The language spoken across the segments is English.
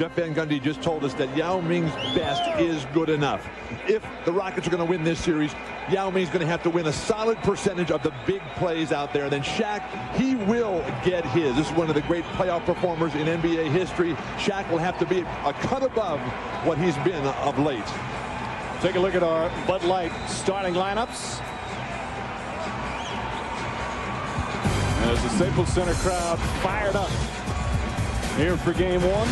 Jeff Van Gundy just told us that Yao Ming's best is good enough. If the Rockets are going to win this series, Yao Ming's going to have to win a solid percentage of the big plays out there. Then Shaq, he will get his. This is one of the great playoff performers in NBA history. Shaq will have to be a cut above what he's been of late. Take a look at our Bud Light starting lineups. As the Staples Center crowd fired up here for game one.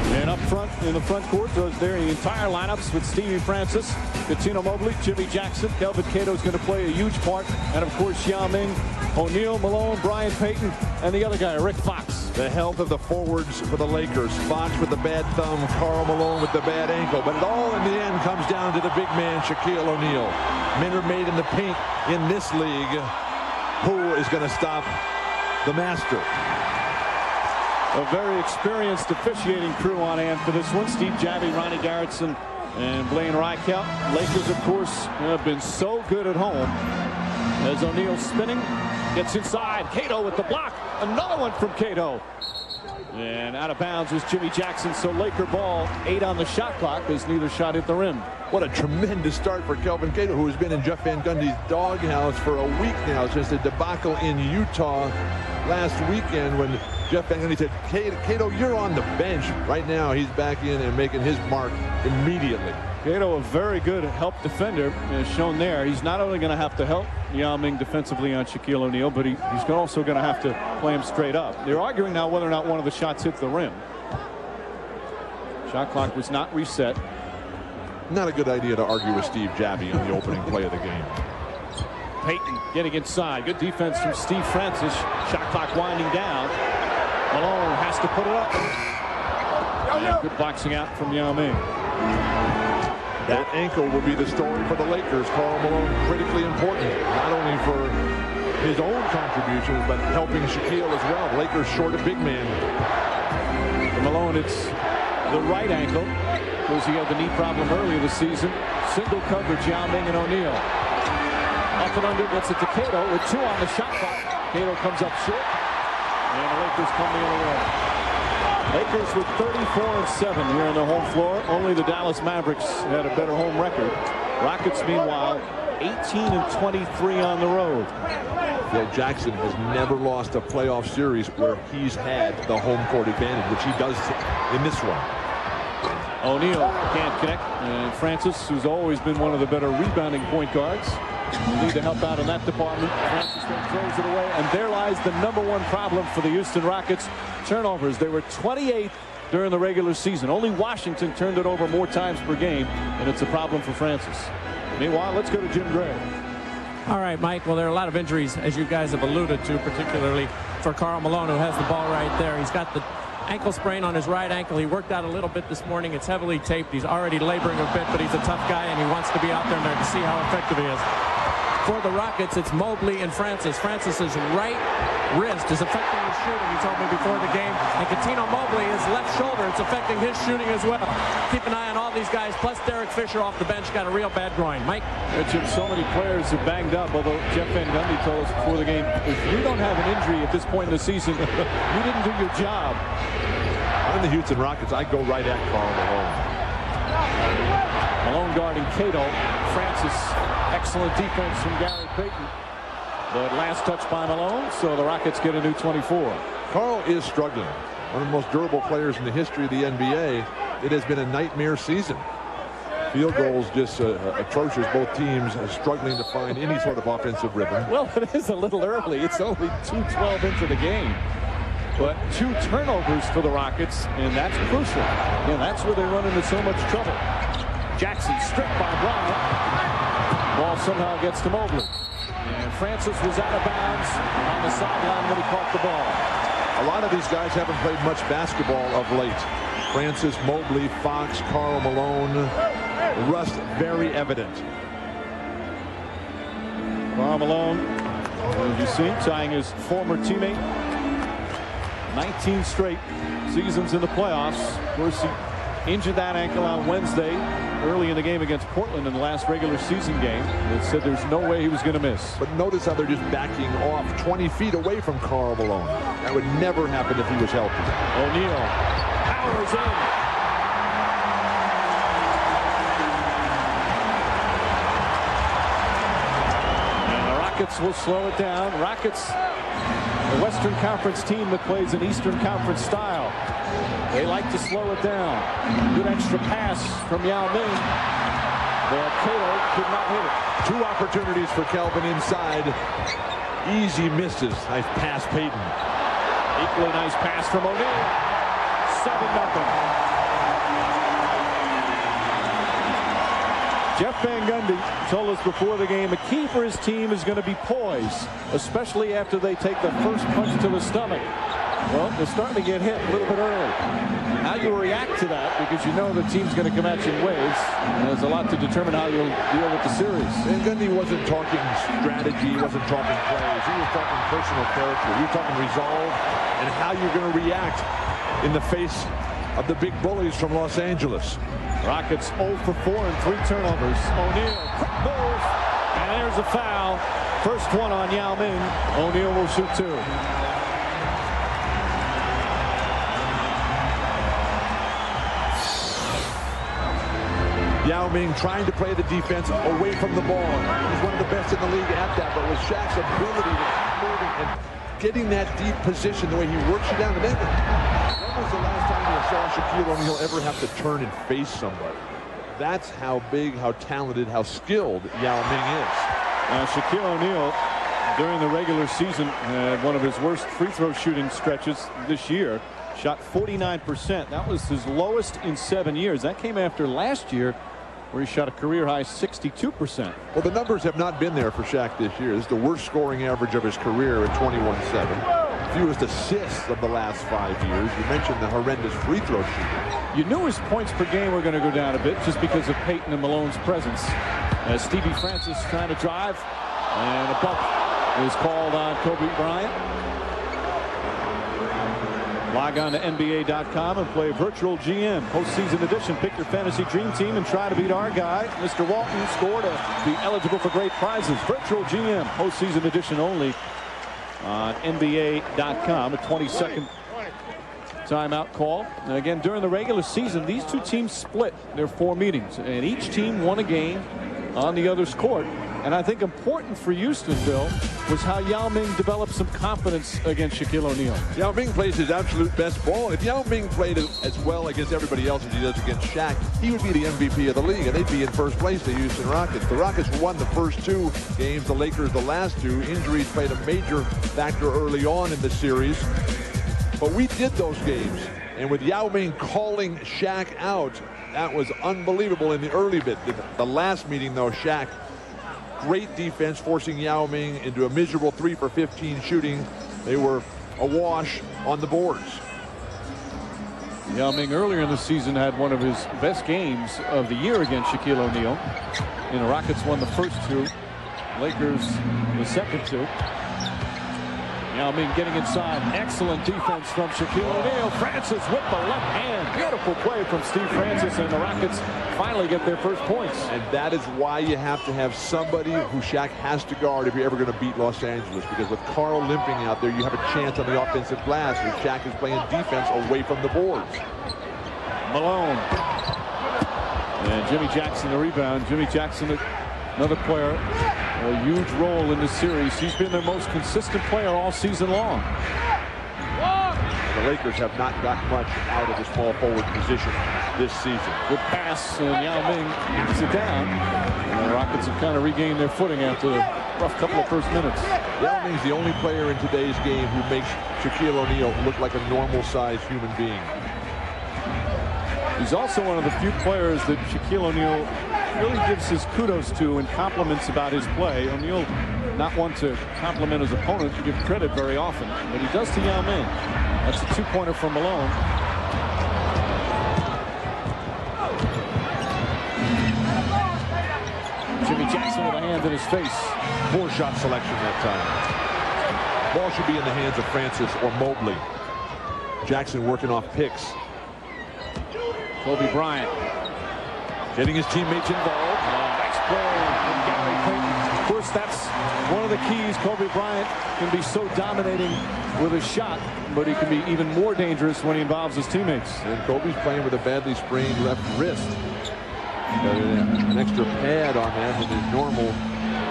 And up front in the front court, those there the entire lineups with Stevie Francis, Cuttino Mobley, Jimmy Jackson. Kelvin Cato is going to play a huge part. And of course, Yao Ming, O'Neal, Malone, Brian Payton, and the other guy, Rick Fox. The health of the forwards for the Lakers. Fox with the bad thumb, Karl Malone with the bad ankle. But it all in the end comes down to the big man, Shaquille O'Neal. Men are made in the paint in this league. Who is going to stop the master? A very experienced officiating crew on hand for this one. Steve Javie, Ronnie Garrettson, and Blaine Reichelt. Lakers, of course, have been so good at home. As O'Neal spinning, gets inside. Cato with the block. Another one from Cato. And out of bounds was Jimmy Jackson. So Laker ball, 8 on the shot clock as neither shot hit the rim. What a tremendous start for Kelvin Cato, who has been in Jeff Van Gundy's doghouse for a week now since the debacle in Utah last weekend when Jeff Van Gundy said, Cato, you're on the bench. Right now, he's back in and making his mark immediately. Cato, a very good help defender, as shown there. He's not only going to have to help Yao Ming defensively on Shaquille O'Neal, but he's also going to have to play him straight up. They're arguing now whether or not one of the shots hit the rim. Shot clock was not reset. Not a good idea to argue with Steve Javie on the opening play of the game. Payton getting inside. Good defense from Steve Francis. Shot clock winding down. Malone has to put it up. And good boxing out from Yao Ming. That ankle will be the story for the Lakers. Karl Malone critically important, not only for his own contributions, but helping Shaquille as well. Lakers short a big man. For Malone, it's the right ankle, because he had the knee problem earlier this season. Single coverage, Yao Ming and O'Neal. Up and under, gets it to Cato with 2 on the shot clock. Cato comes up short, and the Lakers come the other way. Lakers with 34-7 here on the home floor. Only the Dallas Mavericks had a better home record. Rockets, meanwhile, 18-23 on the road. Phil Jackson has never lost a playoff series where he's had the home court advantage, which he does in this one. O'Neal can't connect, and Francis, who's always been one of the better rebounding point guards, need to help out in that department. Francis then throws it away, and there lies the #1 problem for the Houston Rockets: turnovers. They were 28th during the regular season. Only Washington turned it over more times per game, and it's a problem for Francis. Meanwhile, let's go to Jim Gray. All right, Mike. Well, there are a lot of injuries, as you guys have alluded to, particularly for Karl Malone, who has the ball right there. He's got the ankle sprain on his right ankle. He worked out a little bit this morning. It's heavily taped. He's already laboring a bit, but he's a tough guy, and he wants to be out there to see how effective he is. For the Rockets, it's Mobley and Francis. Francis's right wrist is affecting his shooting, he told me before the game. And Cuttino Mobley, his left shoulder, it's affecting his shooting as well. Keep an eye on all these guys, plus Derek Fisher off the bench, got a real bad groin. Mike? Jim, so many players have banged up, although Jeff Van Gundy told us before the game, if you don't have an injury at this point in the season, you didn't do your job. I'm the Houston Rockets. I go right at Karl Malone. Malone guarding Cato. Francis, excellent defense from Gary Payton. But last touch by Malone, so the Rockets get a new 24. Karl is struggling. One of the most durable players in the history of the NBA. It has been a nightmare season. Field goals just atrocious. Both teams are struggling to find any sort of offensive rhythm. Well, it is a little early. It's only 2:12 into the game. But 2 turnovers for the Rockets, and that's crucial. And that's where they run into so much trouble. Jackson stripped by Bryant. Ball somehow gets to Mobley. And Francis was out of bounds on the sideline when he caught the ball. A lot of these guys haven't played much basketball of late. Francis, Mobley, Fox, Karl Malone. Rust very evident. Karl Malone, as you see, tying his former teammate. 19 straight seasons in the playoffs. Of course, he injured that ankle on Wednesday early in the game against Portland in the last regular season game. It said there's no way he was going to miss. But notice how they're just backing off 20 feet away from Karl Malone. That would never happen if he was healthy. O'Neal powers goes in. And the Rockets will slow it down. Rockets, the Western Conference team that plays an Eastern Conference style. They like to slow it down. Good extra pass from Yao Ming. But Cato could not hit it. 2 opportunities for Kelvin inside. Easy misses. Nice pass, Payton. Equally nice pass from O'Neal. 7-0. Jeff Van Gundy told us before the game the key for his team is going to be poise, especially after they take the first punch to the stomach. Well, they're starting to get hit a little bit early. How you react to that, because you know the team's going to come at you in waves. There's a lot to determine how you'll deal with the series. Van Gundy wasn't talking strategy, he wasn't talking plays. He was talking personal character. He was talking resolve and how you're going to react in the face of the big bullies from Los Angeles. Rockets 0 for 4 and 3 turnovers. O'Neal, quick move, and there's a foul. First one on Yao Ming. O'Neal will shoot 2. Yao Ming trying to play the defense away from the ball. He's one of the best in the league at that, but with Shaq's ability to keep moving and getting that deep position, the way he works you down. And then, when was the last time you saw Shaquille O'Neal ever have to turn and face somebody? That's how big, how talented, how skilled Yao Ming is. Shaquille O'Neal, during the regular season, had one of his worst free throw shooting stretches this year. Shot 49%. That was his lowest in 7 years. That came after last year, where he shot a career-high 62%. Well, the numbers have not been there for Shaq this year. This is the worst scoring average of his career at 21-7. Fewest assists of the last 5 years. You mentioned the horrendous free throw shooting. You knew his points per game were going to go down a bit just because of Payton and Malone's presence. As Stevie Francis trying to drive, and a bump is called on Kobe Bryant. Log on to NBA.com and play Virtual GM postseason edition. Pick your fantasy dream team and try to beat our guy, Mr. Walton. Score to be eligible for great prizes. Virtual GM postseason edition only on NBA.com. A 20-second timeout call. And again, during the regular season, these two teams split their 4 meetings, and each team won a game on the other's court. And I think important for Houston, Bill, was how Yao Ming developed some confidence against Shaquille O'Neal. Yao Ming plays his absolute best ball. If Yao Ming played as well against everybody else as he does against Shaq, he would be the MVP of the league, and they'd be in first place, the Houston Rockets. The Rockets won the first 2 games, the Lakers the last 2. Injuries played a major factor early on in the series. But we did those games, and with Yao Ming calling Shaq out, that was unbelievable in the early bit. The last meeting, though, Shaq, great defense, forcing Yao Ming into a miserable 3 for 15 shooting. They were awash on the boards. Yao Ming earlier in the season had one of his best games of the year against Shaquille O'Neal. And the Rockets won the first 2. Lakers the second 2. Yao Ming getting inside. Excellent defense from Shaquille O'Neal. Francis with the left hand. Beautiful play from Steve Francis, and the Rockets finally get their first points. And that is why you have to have somebody who Shaq has to guard if you're ever going to beat Los Angeles. Because with Carl limping out there, you have a chance on the offensive glass if Shaq is playing defense away from the boards. Malone. And Jimmy Jackson the rebound. Jimmy Jackson, another player, a huge role in this series. He's been their most consistent player all season long. The Lakers have not gotten much out of the small forward position this season. Good pass, and Yao Ming gets it down. And the Rockets have kind of regained their footing after the rough couple of first minutes. Yao Ming's the only player in today's game who makes Shaquille O'Neal look like a normal-sized human being. He's also one of the few players that Shaquille O'Neal really gives his kudos to and compliments about his play. O'Neal not one to compliment his opponent, to give credit very often, but he does to Yao Ming. That's a 2-pointer from Malone. Jimmy Jackson with a hand in his face. Poor shot selection that time. Ball should be in the hands of Francis or Mobley. Jackson working off picks. Kobe Bryant getting his teammates involved. Nice play from Gary Payton. course, that's one of the keys. Kobe Bryant can be so dominating with a shot, but he can be even more dangerous when he involves his teammates. And Kobe's playing with a badly sprained left wrist. An extra pad on that than his normal.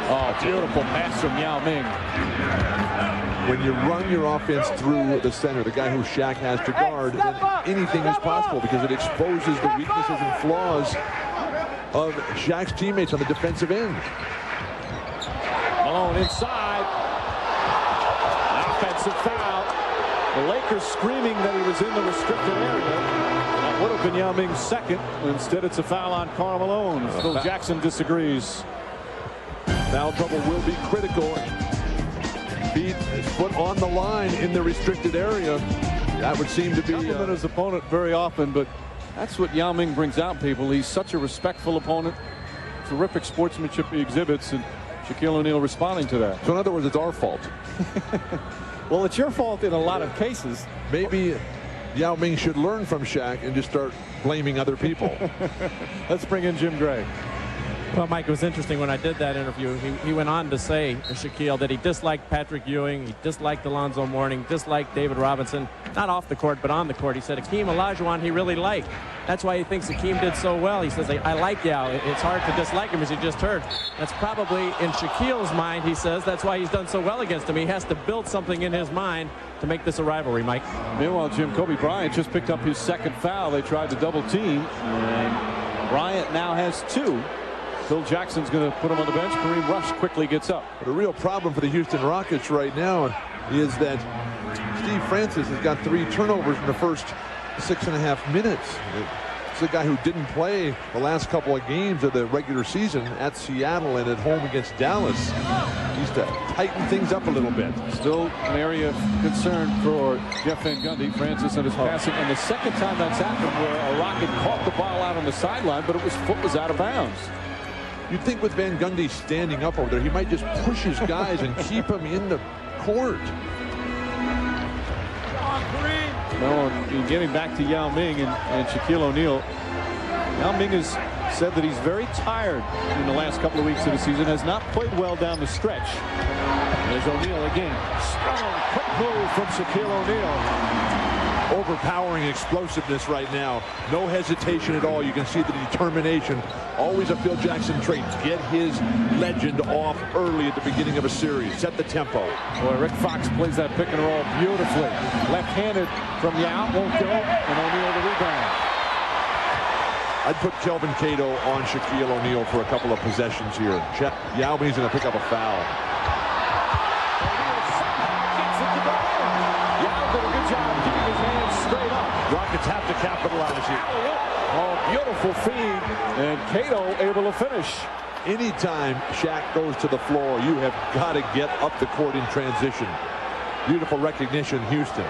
Oh, beautiful pass from Yao Ming. When you run your offense through the center, the guy who Shaq has to guard, then anything is possible because it exposes the weaknesses and flaws of Shaq's teammates on the defensive end. Malone inside. Offensive foul. The Lakers screaming that he was in the restricted area. That would have been Yao Ming's second. Instead, it's a foul on Karl Malone. Phil Jackson disagrees. Foul trouble will be critical. Feet, his foot on the line in the restricted area. That would seem to be Compliment his opponent very often, but that's what Yao Ming brings out, people. He's such a respectful opponent. Terrific sportsmanship he exhibits, and Shaquille O'Neal responding to that. So in other words, it's our fault. Well, it's your fault in a lot of cases. Maybe Yao Ming should learn from Shaq and just start blaming other people. Let's bring in Jim Gray. Well, Mike, it was interesting when I did that interview. He went on to say, Shaquille, that he disliked Patrick Ewing, he disliked Alonzo Mourning, disliked David Robinson, not off the court, but on the court. He said Hakeem Olajuwon he really liked. That's why he thinks Hakeem did so well. He says, I like Yao. It's hard to dislike him, as you just heard. That's probably in Shaquille's mind, he says. That's why he's done so well against him. He has to build something in his mind to make this a rivalry, Mike. Meanwhile, Jim, Kobe Bryant just picked up his second foul. They tried to double team, and Bryant now has two. Phil Jackson's going to put him on the bench. Kareem Rush quickly gets up. The real problem for the Houston Rockets right now is that Steve Francis has got 3 turnovers in the first 6.5 minutes. It's a guy who didn't play the last couple of games of the regular season at Seattle and at home against Dallas. He's to tighten things up a little bit. Still an area of concern for Jeff Van Gundy. Francis and his passing. And the second time that's happened where a Rocket caught the ball out on the sideline, but his foot was out of bounds. You'd think with Van Gundy standing up over there, he might just push his guys and keep them in the court. No, getting back to Yao Ming and Shaquille O'Neal. Yao Ming has said that he's very tired in the last couple of weeks of the season, has not played well down the stretch. There's O'Neal again. Strong, quick move from Shaquille O'Neal. Overpowering explosiveness right now. No hesitation at all. You can see the determination. Always a Phil Jackson trait. Get his legend off early at the beginning of a series. Set the tempo. Boy, Rick Fox plays that pick and roll beautifully. Left-handed from Yao. Won't go. And O'Neal the rebound. I'd put Kelvin Cato on Shaquille O'Neal for a couple of possessions here. Yao Ming's going to pick up a foul. Rockets have to capitalize here. Oh, beautiful feed, and Cato able to finish. Anytime Shaq goes to the floor, you have got to get up the court in transition. Beautiful recognition, Houston.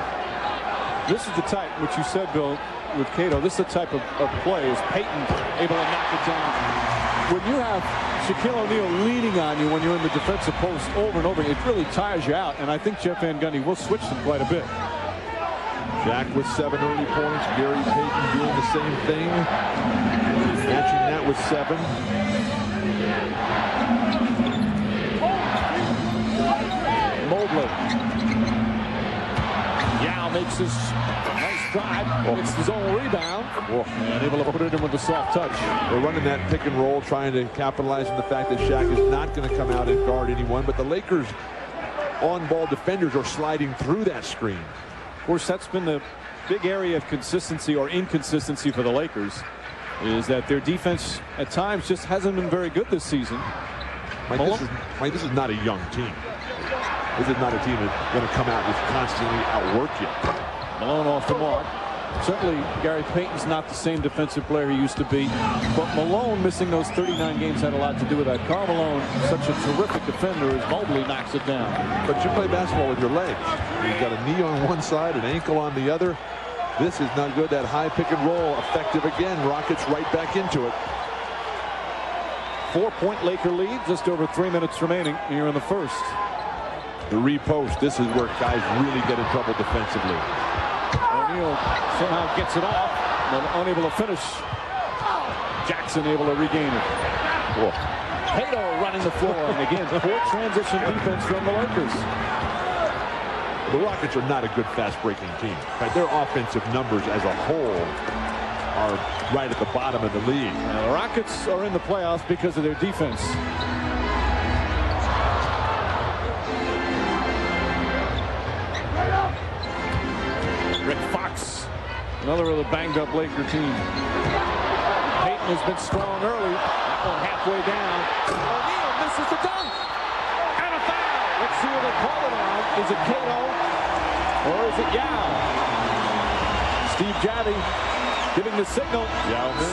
This is the type, which you said, Bill, with Cato, this is the type of play. Is Payton able to knock it down? When you have Shaquille O'Neal leaning on you when you're in the defensive post over and over, it really tires you out, and I think Jeff Van Gundy will switch them quite a bit. Shaq with 7 early points. Gary Payton doing the same thing. Matching that with 7. Mobley. Yao makes his nice drive. It's his own rebound. And able to put it in with a soft touch. They're running that pick and roll, trying to capitalize on the fact that Shaq is not going to come out and guard anyone. But the Lakers on-ball defenders are sliding through that screen. Of course, that's been the big area of consistency or inconsistency for the Lakers, is that their defense at times just hasn't been very good this season. Mike, this is not a young team. This is not a team that's going to come out and just constantly outwork you. Malone off the mark. Certainly, Gary Payton's not the same defensive player he used to be, but Malone missing those 39 games had a lot to do with that. Karl Malone, such a terrific defender, as Mobley knocks it down. But you play basketball with your legs. You've got a knee on one side, an ankle on the other. This is not good. That high pick and roll, effective again. Rockets right back into it. 4-point Laker lead, just over 3 minutes remaining here in the first. The repost. This is where guys really get in trouble defensively. O'Neal somehow gets it off, but unable to finish. Jackson able to regain it. Whoa. Cato running the floor. And again, poor transition defense from the Lakers. The Rockets are not a good fast-breaking team. Right? Their offensive numbers as a whole are right at the bottom of the league. Now, the Rockets are in the playoffs because of their defense. Rick Fox, another of the banged-up Laker team. Payton has been strong early. That one halfway down. O'Neal misses the dunk. And a foul. Let's see what they call it on. Is it Cato or is it Yao? Steve Javy giving the signal.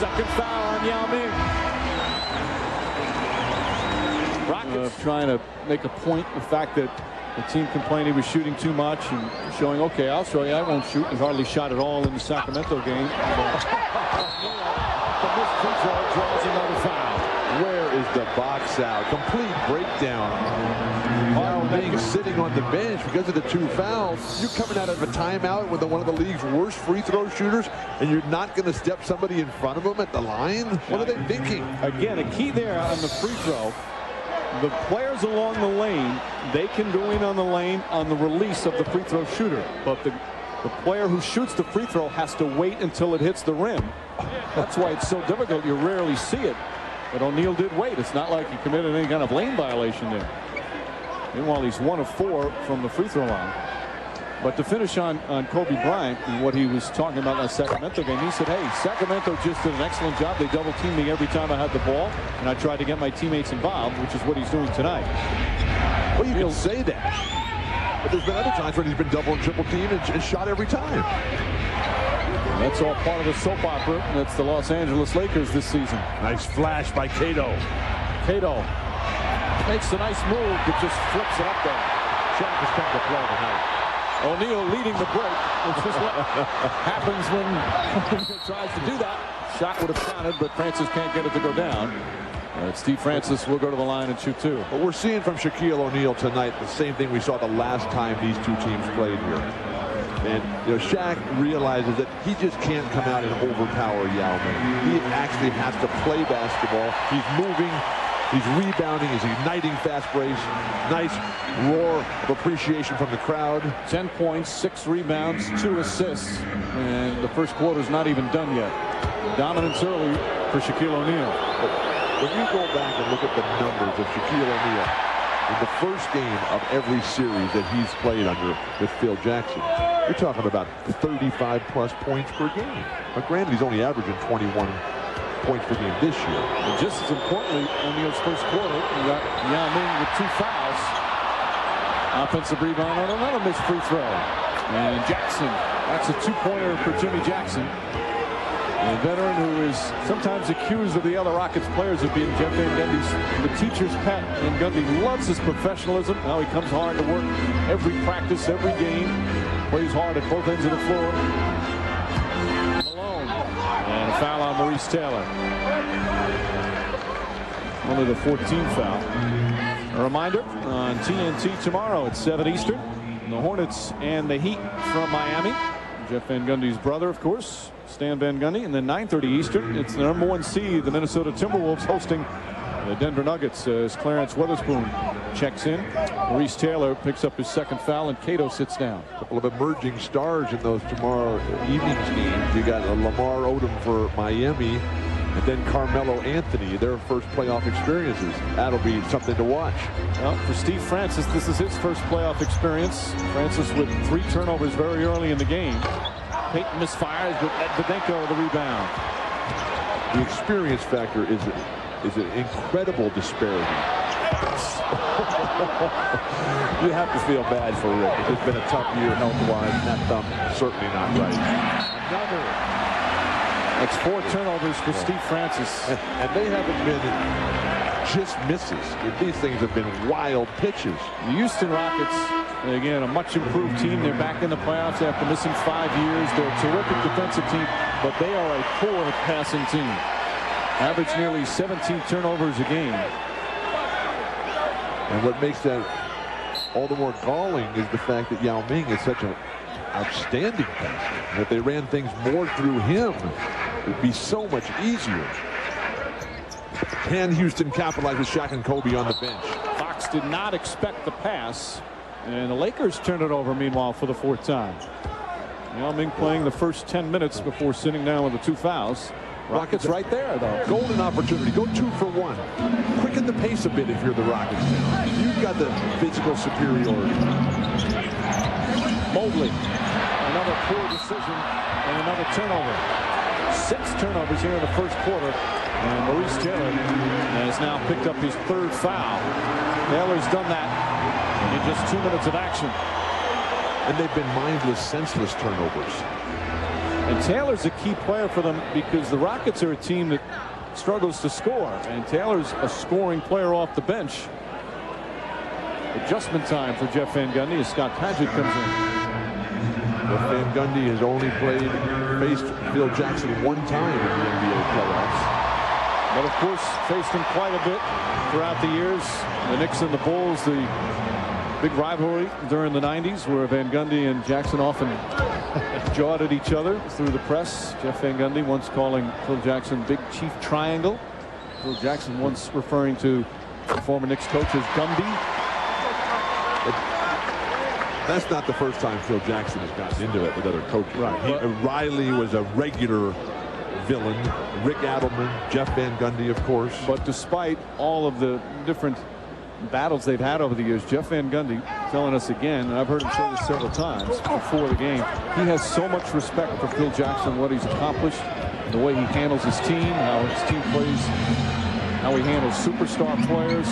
Second foul on Yao Ming. Rockets trying to make a point the fact that the team complained he was shooting too much and showing, okay, I'll show you I won't shoot. He hardly shot at all in the Sacramento game. The missed free throw draws another foul. Where is the box out? Complete breakdown. Yao Ming sitting on the bench because of the 2 fouls. You're coming out of a timeout with one of the league's worst free throw shooters, and you're not going to step somebody in front of them at the line? What are they thinking? Again, a key there on the free throw. The players along the lane, they can go in on the lane on the release of the free throw shooter. But the player who shoots the free throw has to wait until it hits the rim. That's why it's so difficult. You rarely see it. But O'Neal did wait. It's not like he committed any kind of lane violation there. Meanwhile, he's 1 of 4 from the free throw line. But to finish on Kobe Bryant and what he was talking about in that Sacramento game, he said, hey, Sacramento just did an excellent job. They double teamed me every time I had the ball, and I tried to get my teammates involved, which is what he's doing tonight. Well, you can say that. But there's been other times when he's been double and triple teamed and shot every time. That's all part of the soap opera. That's the Los Angeles Lakers this season. Nice flash by Cato. Cato makes a nice move, but just flips it up there. Shaq has come to play tonight. O'Neal leading the break, which is what happens when he tries to do that. Shot would have counted, but Francis can't get it to go down. Steve Francis will go to the line and shoot 2. But we're seeing from Shaquille O'Neal tonight the same thing we saw the last time these two teams played here. And Shaq realizes that he just can't come out and overpower Yao Ming. He actually has to play basketball. He's moving. He's rebounding. He's igniting fast breaks. Nice roar of appreciation from the crowd. 10 points, 6 rebounds, 2 assists. And the first quarter's not even done yet. Dominance early for Shaquille O'Neal. When you go back and look at the numbers of Shaquille O'Neal in the first game of every series that he's played under with Phil Jackson, you're talking about 35-plus points per game. But granted, he's only averaging 21 points per game this year. And just as importantly, O'Neal's first quarter, you got Yao Ming with 2 fouls. Offensive rebound on another missed free throw. And Jackson, that's a 2-pointer for Jimmy Jackson. A veteran who is sometimes accused of the other Rockets players of being Jeff Van Gundy's the teacher's pet. Van Gundy loves his professionalism. Now he comes hard to work every practice, every game. Plays hard at both ends of the floor. Malone. And a foul on Maurice Taylor. Only the 14th foul. A reminder, on TNT tomorrow at 7 Eastern, the Hornets and the Heat from Miami. Jeff Van Gundy's brother, of course, Stan Van Gundy. And then 9:30 Eastern, it's the #1 seed, the Minnesota Timberwolves, hosting the Denver Nuggets as Clarence Weatherspoon checks in. Maurice Taylor picks up his 2nd foul, and Cato sits down. A couple of emerging stars in those tomorrow evening's games. You got Lamar Odom for Miami, and then Carmelo Anthony, their first playoff experiences. That'll be something to watch. Well, for Steve Francis, this is his first playoff experience. Francis with 3 turnovers very early in the game. Payton misfires, but Edvidenko the rebound. The experience factor is an incredible disparity. You have to feel bad for Rick. It's been a tough year health-wise, and that thumb certainly not right. Another. That's 4 turnovers for Steve Francis. And they haven't been just misses. These things have been wild pitches. The Houston Rockets, again, a much improved team. They're back in the playoffs after missing 5 years. They're a terrific defensive team, but they are a poor passing team. Average nearly 17 turnovers a game. And what makes that all the more galling is the fact that Yao Ming is such an outstanding passer. And if they ran things more through him, it would be so much easier. Can Houston capitalize with Shaq and Kobe on the bench? Fox did not expect the pass, and the Lakers turn it over meanwhile for the 4th time. Yao Ming playing the first 10 minutes before sitting down with the 2 fouls. Rockets right there, though. Golden opportunity. Go 2 for 1. Quicken the pace a bit if you're the Rockets now. You've got the physical superiority. Mobley, another poor decision and another turnover. 6 turnovers here in the first quarter, and Maurice Taylor has now picked up his 3rd foul. Taylor's done that in just 2 minutes of action. And they've been mindless, senseless turnovers. And Taylor's a key player for them because the Rockets are a team that struggles to score, and Taylor's a scoring player off the bench. Adjustment time for Jeff Van Gundy as Scott Padgett comes in. Jeff Van Gundy has only faced Phil Jackson 1 time in the NBA playoffs. But of course, faced him quite a bit throughout the years. The Knicks and the Bulls, the big rivalry during the 90s, where Van Gundy and Jackson often jawed at each other through the press. Jeff Van Gundy once calling Phil Jackson Big Chief Triangle. Phil Jackson once referring to the former Knicks coach as Gumby. That's not the first time Phil Jackson has gotten into it with other coaches. Right. Riley was a regular villain. Rick Adelman, Jeff Van Gundy, of course. But despite all of the different battles they've had over the years, Jeff Van Gundy telling us again, and I've heard him say this several times before the game, he has so much respect for Phil Jackson, what he's accomplished, the way he handles his team, how his team plays, how he handles superstar players.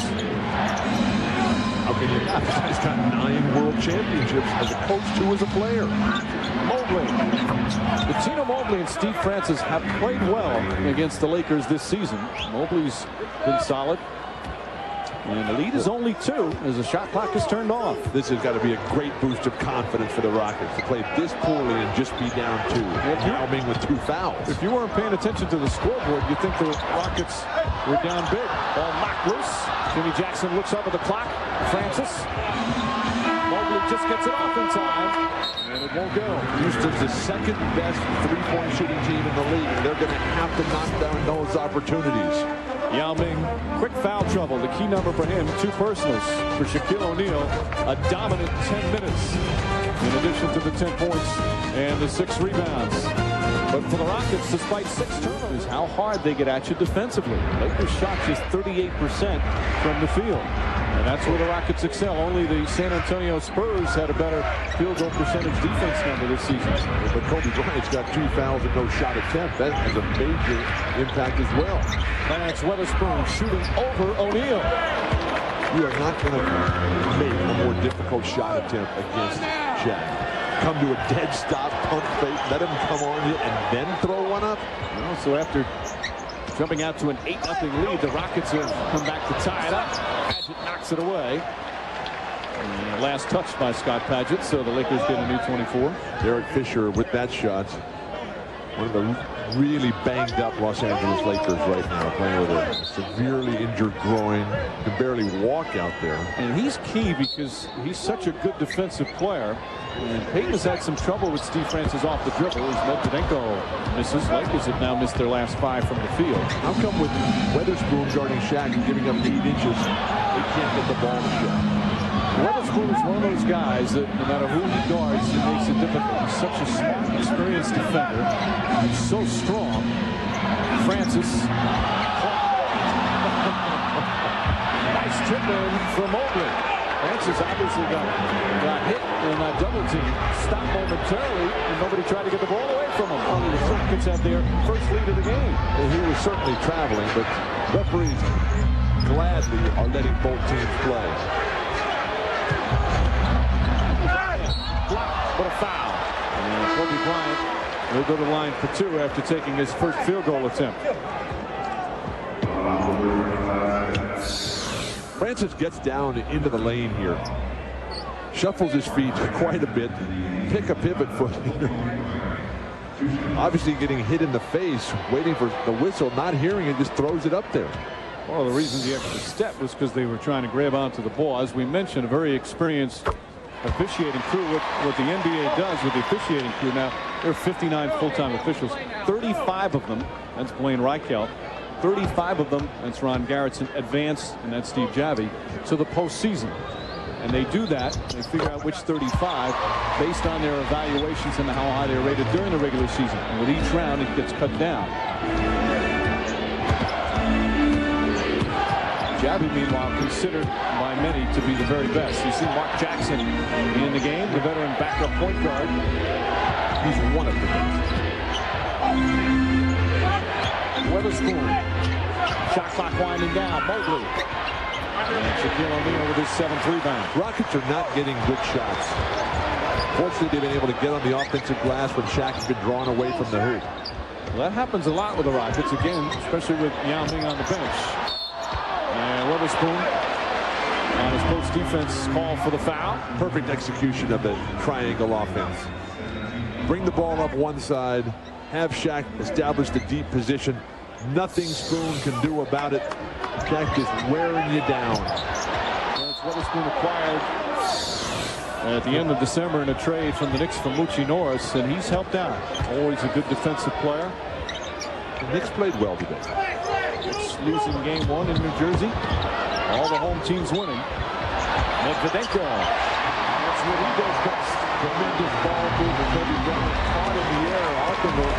How can you not? He's got 9 world championships as a coach, 2 as a player. Mobley. Tino Mobley and Steve Francis have played well against the Lakers this season. Mobley's been solid. And the lead is only 2 as the shot clock is turned off. This has got to be a great boost of confidence for the Rockets to play this poorly and just be down 2. Yao Ming with 2 fouls. If you weren't paying attention to the scoreboard, you'd think the Rockets were down big. Ball knocked loose. Jimmy Jackson looks up at the clock. Francis. Mobley just gets it off in time. And it won't go. Houston's the 2nd best 3-point shooting team in the league. They're going to have to knock down those opportunities. Yao Ming, quick foul trouble. The key number for him, 2 personals. For Shaquille O'Neal, a dominant 10 minutes. In addition to the 10 points and the 6 rebounds. But for the Rockets, despite 6 turnovers, how hard they get at you defensively. Lakers shot just 38% from the field. And that's where the Rockets excel. Only the San Antonio Spurs had a better field goal percentage defense number this season. But Kobe Bryant's got 2 fouls and no shot attempt. That has a major impact as well. Clarence Weatherspoon shooting over O'Neal. You are not going to make a more difficult shot attempt against Shaq. Come to a dead stop, pump fake, let him come on you, and then throw one up. Well, so after jumping out to an 8-0 lead, the Rockets have come back to tie it up. Padgett knocks it away. And last touch by Scott Padgett, so the Lakers get a new 24. Derek Fisher with that shot. One of the really banged up Los Angeles Lakers right now, playing with a severely injured groin. Can barely walk out there. And he's key because he's such a good defensive player. And Payton has had some trouble with Steve Francis off the dribble. As Medvedenko misses. Lakers have now missed their last 5 from the field. How come with Weatherspoon guarding Shaq and giving up 8 inches, they can't get the ball to Shaq? Weatherspoon is one of those guys that no matter who he guards, it makes it difficult. He's such a smart, experienced defender. He's so strong. Francis. Nice tip in from Mobley. Francis obviously got hit in that double team. Stopped momentarily, and nobody tried to get the ball away from him. Only the Rockets had their first lead of the game. Well, he was certainly traveling, but referees gladly are letting both teams play. But a foul. And Kobe Bryant will go to the line for 2 after taking his first field goal attempt. Francis gets down into the lane here. Shuffles his feet quite a bit. Pick a pivot foot. Obviously getting hit in the face, waiting for the whistle, not hearing it, just throws it up there. One of the reasons the extra step was because they were trying to grab onto the ball. As we mentioned, a very experienced officiating crew. What the NBA does with the officiating crew now, there are 59 full-time officials. 35 of them, that's Blaine Reichelt, 35 of them, that's Ron Garrettson, advance, and that's Steve Javie, to the postseason. And they do that. They figure out which 35 based on their evaluations and how high they're rated during the regular season. And with each round, it gets cut down. Javie, meanwhile, considered by many to be the very best. You see Mark Jackson in the game, the veteran backup point guard. He's one of the best. Weatherspoon. Shot clock winding down. Mobley. And Shaquille O'Neal with his 7th rebound. Rockets are not getting good shots. Fortunately, they've been able to get on the offensive glass when Shaq has been drawn away from the hoop. Well, that happens a lot with the Rockets, again, especially with Yao Ming on the bench. And Weatherspoon on his post defense call for the foul. Perfect execution of the triangle offense. Bring the ball up one side, have Shaq establish the deep position. Nothing Spoon can do about it. Shaq is wearing you down. That's Weatherspoon acquired at the end of December in a trade from the Knicks for Moochie Norris, and he's helped out. Always a good defensive player. The Knicks played well today. Knicks losing game 1 in New Jersey. All the home teams winning. Medvedenko. That's what he does best. Tremendous ball movement. Kobe Bryant caught in the air. Arkenville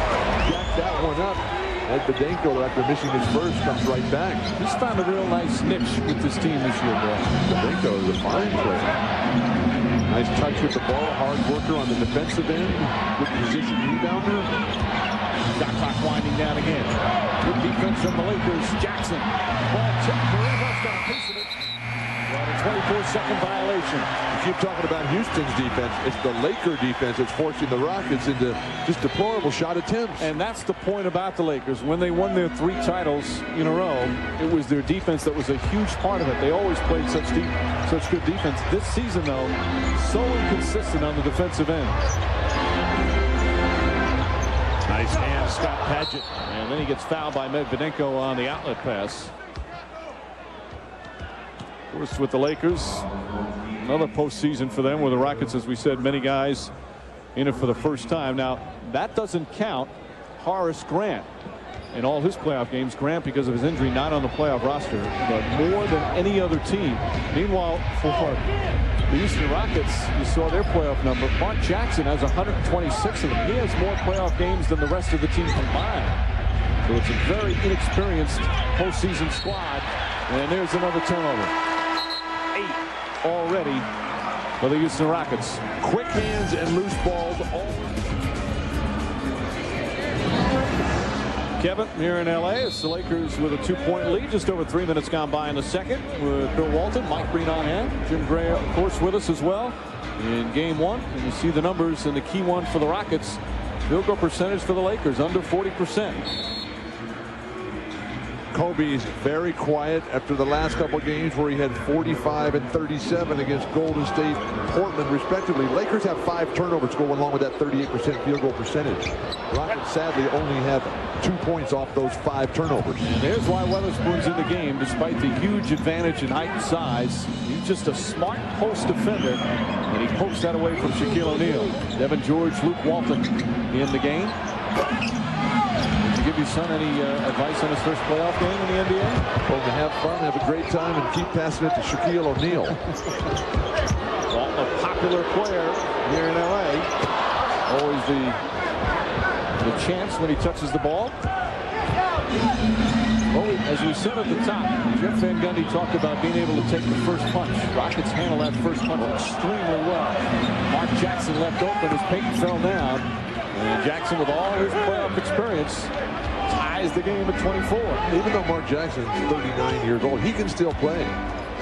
jacked that one up. Medvedenko, after missing his first, comes right back. He's found a real nice niche with this team this year, bro. Medvedenko is a fine player. Nice touch with the ball. Hard worker on the defensive end. Good position rebounder. Shot clock winding down again. Good defense from the Lakers. Jackson. Ball tipped. Kareem's got a piece of it. Well, a 24-second violation. You keep talking about Houston's defense. It's the Laker defense that's forcing the Rockets into just deplorable shot attempts. And that's the point about the Lakers. When they won their 3 titles in a row, it was their defense that was a huge part of it. They always played such good defense. This season, though, so inconsistent on the defensive end. Nice hand, Scott Padgett. And then he gets fouled by Medvedenko on the outlet pass. Of course, with the Lakers, another postseason for them, with the Rockets, as we said, many guys in it for the first time. Now, that doesn't count Horace Grant in all his playoff games. Grant, because of his injury, not on the playoff roster, but more than any other team. Meanwhile, for the Houston Rockets, you saw their playoff number. Mark Jackson has 126 of them. He has more playoff games than the rest of the team combined. So it's a very inexperienced postseason squad. And there's another turnover. 8 already for the Houston Rockets. Quick hands and loose balls. Kevin, here in LA, it's the Lakers with a 2-point lead. Just over 3 minutes gone by in the second, with Bill Walton, Mike Breen on hand, Jim Gray, of course, with us as well in game 1. And you see the numbers, and the key one for the Rockets, field goal percentage for the Lakers, under 40%. Kobe's very quiet after the last couple of games where he had 45 and 37 against Golden State, Portland, respectively. Lakers have 5 turnovers going along with that 38% field goal percentage. Rockets sadly only have 2 points off those 5 turnovers. And there's why Weatherspoon's in the game, despite the huge advantage in height and size. He's just a smart post defender, and he pokes that away from Shaquille O'Neal. Devin George, Luke Walton in the game. Give your son any advice on his first playoff game in the NBA? Well, to have fun, have a great time, and keep passing it to Shaquille O'Neal. Walton, a popular player here in LA. Always the chance when he touches the ball. Well, as we said at the top, Jeff Van Gundy talked about being able to take the first punch. Rockets handle that first punch extremely well. Mark Jackson left open as Payton fell down. And Jackson, with all his playoff experience, ties the game at 24. Even though Mark Jackson's 39 years old, he can still play.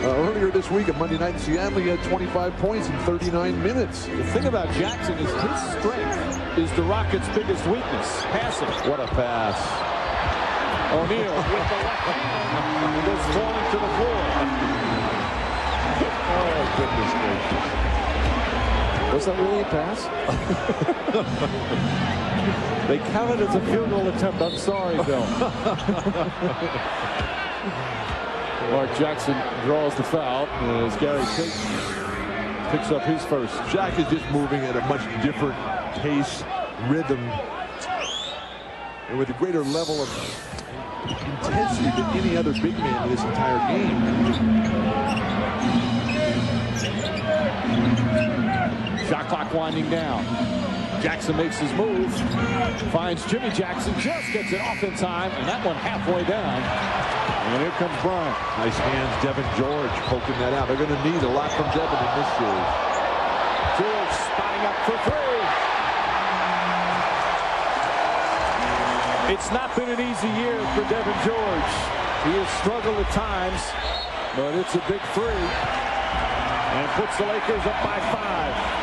Earlier this week, on Monday night in Seattle, he had 25 points in 39 minutes. The thing about Jackson is his strength is the Rockets' biggest weakness, passing. What a pass. O'Neal with the left hand, and goes falling to the floor. Oh, goodness gracious. Was that really a pass? They count it as a field goal attempt. I'm sorry, Bill. Mark Jackson draws the foul as Gary Payton picks up his first. Shaq is just moving at a much different pace, rhythm, and with a greater level of intensity than any other big man in this entire game. Shot clock winding down. Jackson makes his move, finds Jimmy Jackson, just gets it off in time, and that one halfway down. And here comes Bryant. Nice hands, Devin George poking that out. They're going to need a lot from Devin in this series. George spotting up for three. It's not been an easy year for Devin George. He has struggled at times, but it's a big three. And puts the Lakers up by 5.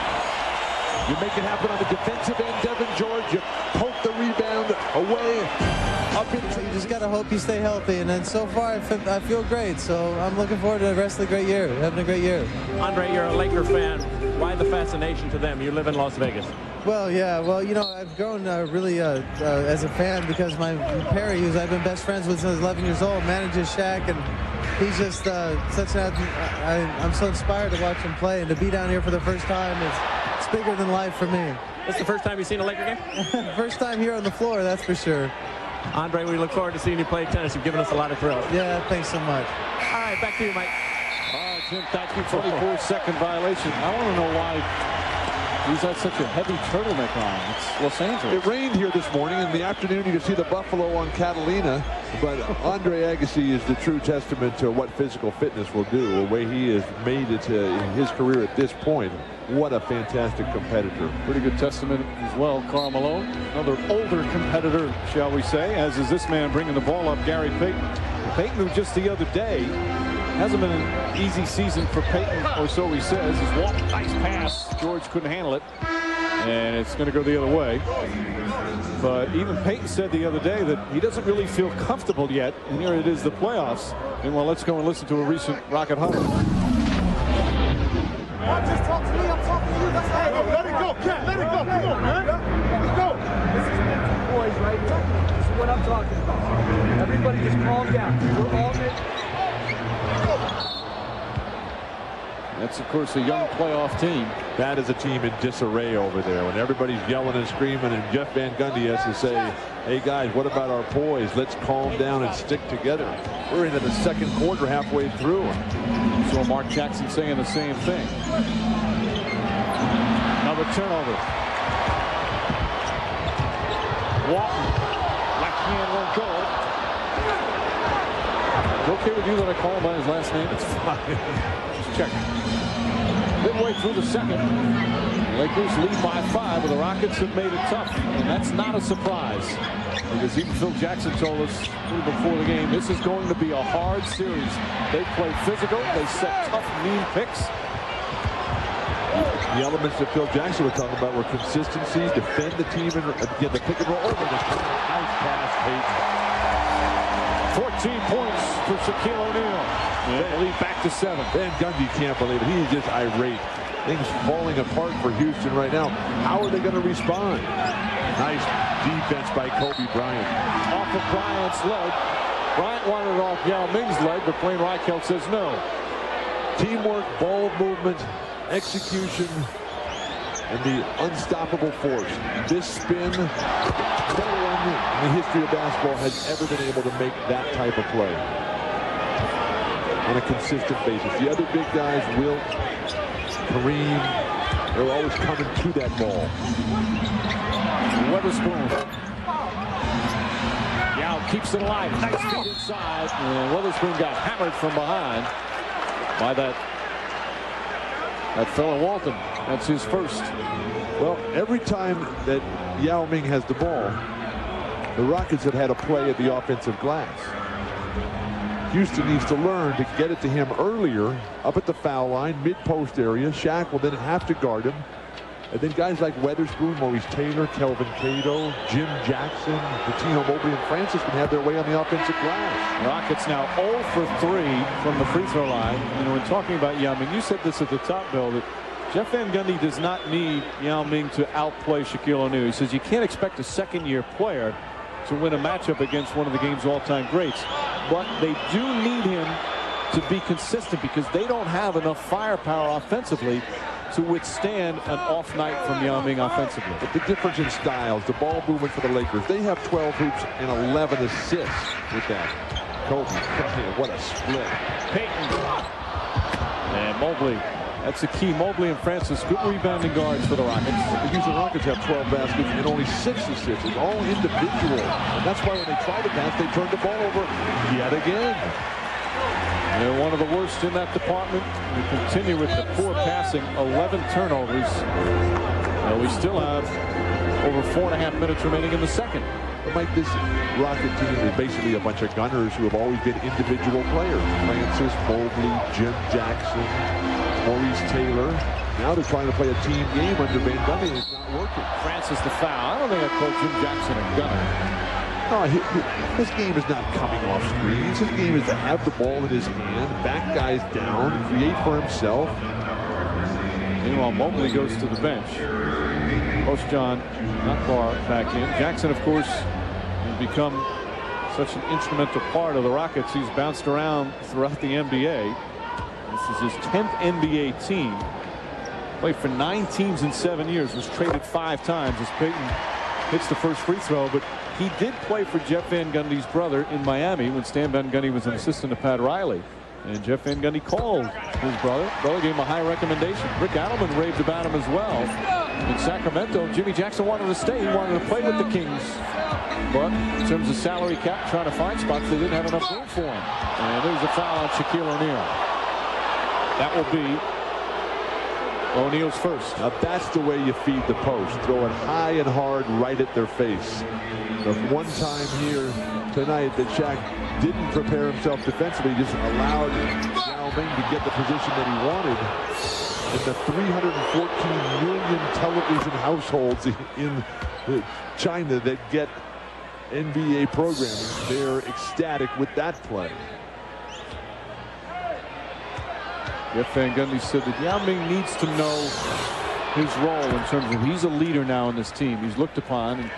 You make it happen on the defensive end, Devin George. You poke the rebound away, up into. You just got to hope you stay healthy. And then so far, I feel great. So I'm looking forward to the rest of the great year, having a great year. Andre, you're a Laker fan. Why the fascination to them? You live in Las Vegas. Well, yeah. Well, you know, I've grown really as a fan because my Perry, who I've been best friends with since I was 11 years old, manages Shaq, and he's just such an. I'm so inspired to watch him play, and to be down here for the first time is. It's bigger than life for me. This the first time you've seen a Laker game? First time here on the floor, that's for sure. Andre, we look forward to seeing you play tennis. You've given us a lot of thrills. Yeah, thanks so much. All right, back to you, Mike. All right, Jim, thank you. 24-second violation. I want to know why he's had such a heavy turtleneck on. It's Los Angeles. It rained here this morning. In the afternoon, you can see the Buffalo on Catalina. But Andre Agassi is the true testament to what physical fitness will do. The way he has made it in his career at this point. What a fantastic competitor. Pretty good testament as well. Karl Malone, another older competitor, shall we say, as is this man bringing the ball up, Gary Payton. Payton, who just the other day, hasn't been an easy season for Payton, or so he says. He's walked, nice pass. George couldn't handle it, and it's going to go the other way. But even Payton said the other day that he doesn't really feel comfortable yet, and here it is, the playoffs. And well, let's go and listen to a recent Rocket Hunter. Just talk to me, I'm talking to you. That's how let it go, Cat. Let it go. Come on, man. Let it go. This is meant for boys right here. This is what I'm talking about. Everybody just calm down. We're all meant. That's, of course, a young playoff team. That is a team in disarray over there. When everybody's yelling and screaming, and Jeff Van Gundy has to say, hey, guys, what about our poise? Let's calm down and stick together. We're into the second quarter, halfway through. So Mark Jackson saying the same thing. Another turnover. Walton. Left hand won't go. It's okay with you that I call him by his last name? It's fine. Just check. Midway through the second. Lakers lead by 5, but the Rockets have made it tough. And that's not a surprise. Because even Phil Jackson told us before the game, this is going to be a hard series. They play physical. They set tough, mean picks. The elements that Phil Jackson was talking about were consistency, defend the team, and get the pick and roll over the top. Nice pass, Payton. 14 points for Shaquille O'Neal. They lead back to 7. Van Gundy can't believe it. He's just irate. Things falling apart for Houston right now. How are they going to respond? Nice defense by Kobe Bryant. Off of Bryant's leg. Bryant wanted it off Yao Ming's leg, but Blaine Reichelt says no. Teamwork, ball movement, execution, and the unstoppable force. This spin, no one in the history of basketball has ever been able to make that type of play on a consistent basis. The other big guys, Wilt, Kareem, they're always coming to that ball. Weatherspoon. Yao keeps it alive. Nice feet inside. And Weatherspoon got hammered from behind by that fellow Walton. That's his first. Well, every time that Yao Ming has the ball, the Rockets have had a play at the offensive glass. Houston needs to learn to get it to him earlier, up at the foul line, mid-post area. Shaq will then have to guard him. And then guys like Weatherspoon, Maurice Taylor, Kelvin Cato, Jim Jackson, Latino Mobley, and Francis can have their way on the offensive glass. Rockets now 0 for 3 from the free throw line. And when talking about Yao Ming, you said this at the top, Bill, that Jeff Van Gundy does not need Yao Ming to outplay Shaquille O'Neal. He says you can't expect a second-year player to win a matchup against one of the game's all-time greats. But they do need him to be consistent because they don't have enough firepower offensively to withstand an off night from Yao Ming offensively. But the difference in styles, the ball movement for the Lakers, they have 12 hoops and 11 assists with that. Kobe, what a split. Payton. And Mobley. That's the key. Mobley and Francis, good rebounding guards for the Rockets. The Houston Rockets have 12 baskets and only 6 assists. It's all individual. And that's why when they try to pass, they turn the ball over yet again. They're one of the worst in that department. We continue with the poor passing, 11 turnovers. We still have over 4.5 minutes remaining in the second. But Mike, this Rocket team is basically a bunch of gunners who have always been individual players. Francis, Mobley, Jim Jackson, Maurice Taylor. Now they're trying to play a team game under Van Gundy, and it's not working. Francis the foul. I don't think I'd call Jim Jackson a gunner. No, his game is not coming off screens. His game is to have the ball in his hand, back guys down, create for himself. Meanwhile, Mobley goes to the bench. Post John, not far back in. Jackson, of course, has become such an instrumental part of the Rockets. He's bounced around throughout the NBA. This is his 10th NBA team. Played for 9 teams in 7 years. Was traded 5 times as Payton hits the first free throw. But he did play for Jeff Van Gundy's brother in Miami when Stan Van Gundy was an assistant to Pat Riley. And Jeff Van Gundy called his brother. Brother gave him a high recommendation. Rick Adelman raved about him as well. In Sacramento, Jimmy Jackson wanted to stay. He wanted to play with the Kings. But in terms of salary cap, trying to find spots, they didn't have enough room for him. And there's a foul on Shaquille O'Neal. That will be O'Neal's first. Now that's the way you feed the post. Throw it high and hard right at their face. The one time here tonight that Shaq didn't prepare himself defensively, just allowed Yao Ming to get the position that he wanted. In the 314 million television households in China that get NBA programming, they're ecstatic with that play. Jeff Van Gundy said that Yao Ming needs to know his role in terms of he's a leader now in this team. He's looked upon. And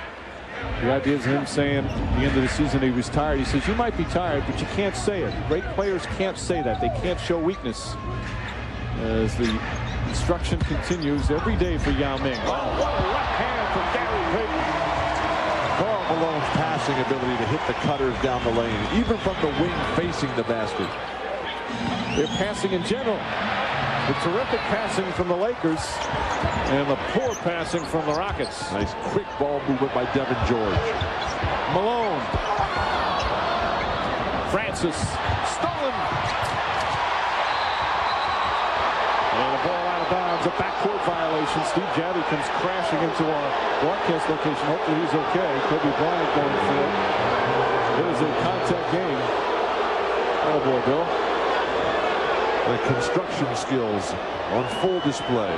the idea is him saying at the end of the season he was tired. He says, you might be tired, but you can't say it. Great players can't say that. They can't show weakness. As the instruction continues every day for Yao Ming. Oh, what a left hand from Gary Payton. Karl Malone's passing ability to hit the cutters down the lane, even from the wing facing the basket. They're passing in general. The terrific passing from the Lakers and the poor passing from the Rockets. Nice quick ball movement by Devin George. Malone. Francis. Stolen. And a ball out of bounds. A backcourt violation. Steve Jabby comes crashing into our broadcast location. Hopefully he's okay. Kobe Bryant going for it. It is a contact game. Oh boy, Bill. The construction skills on full display.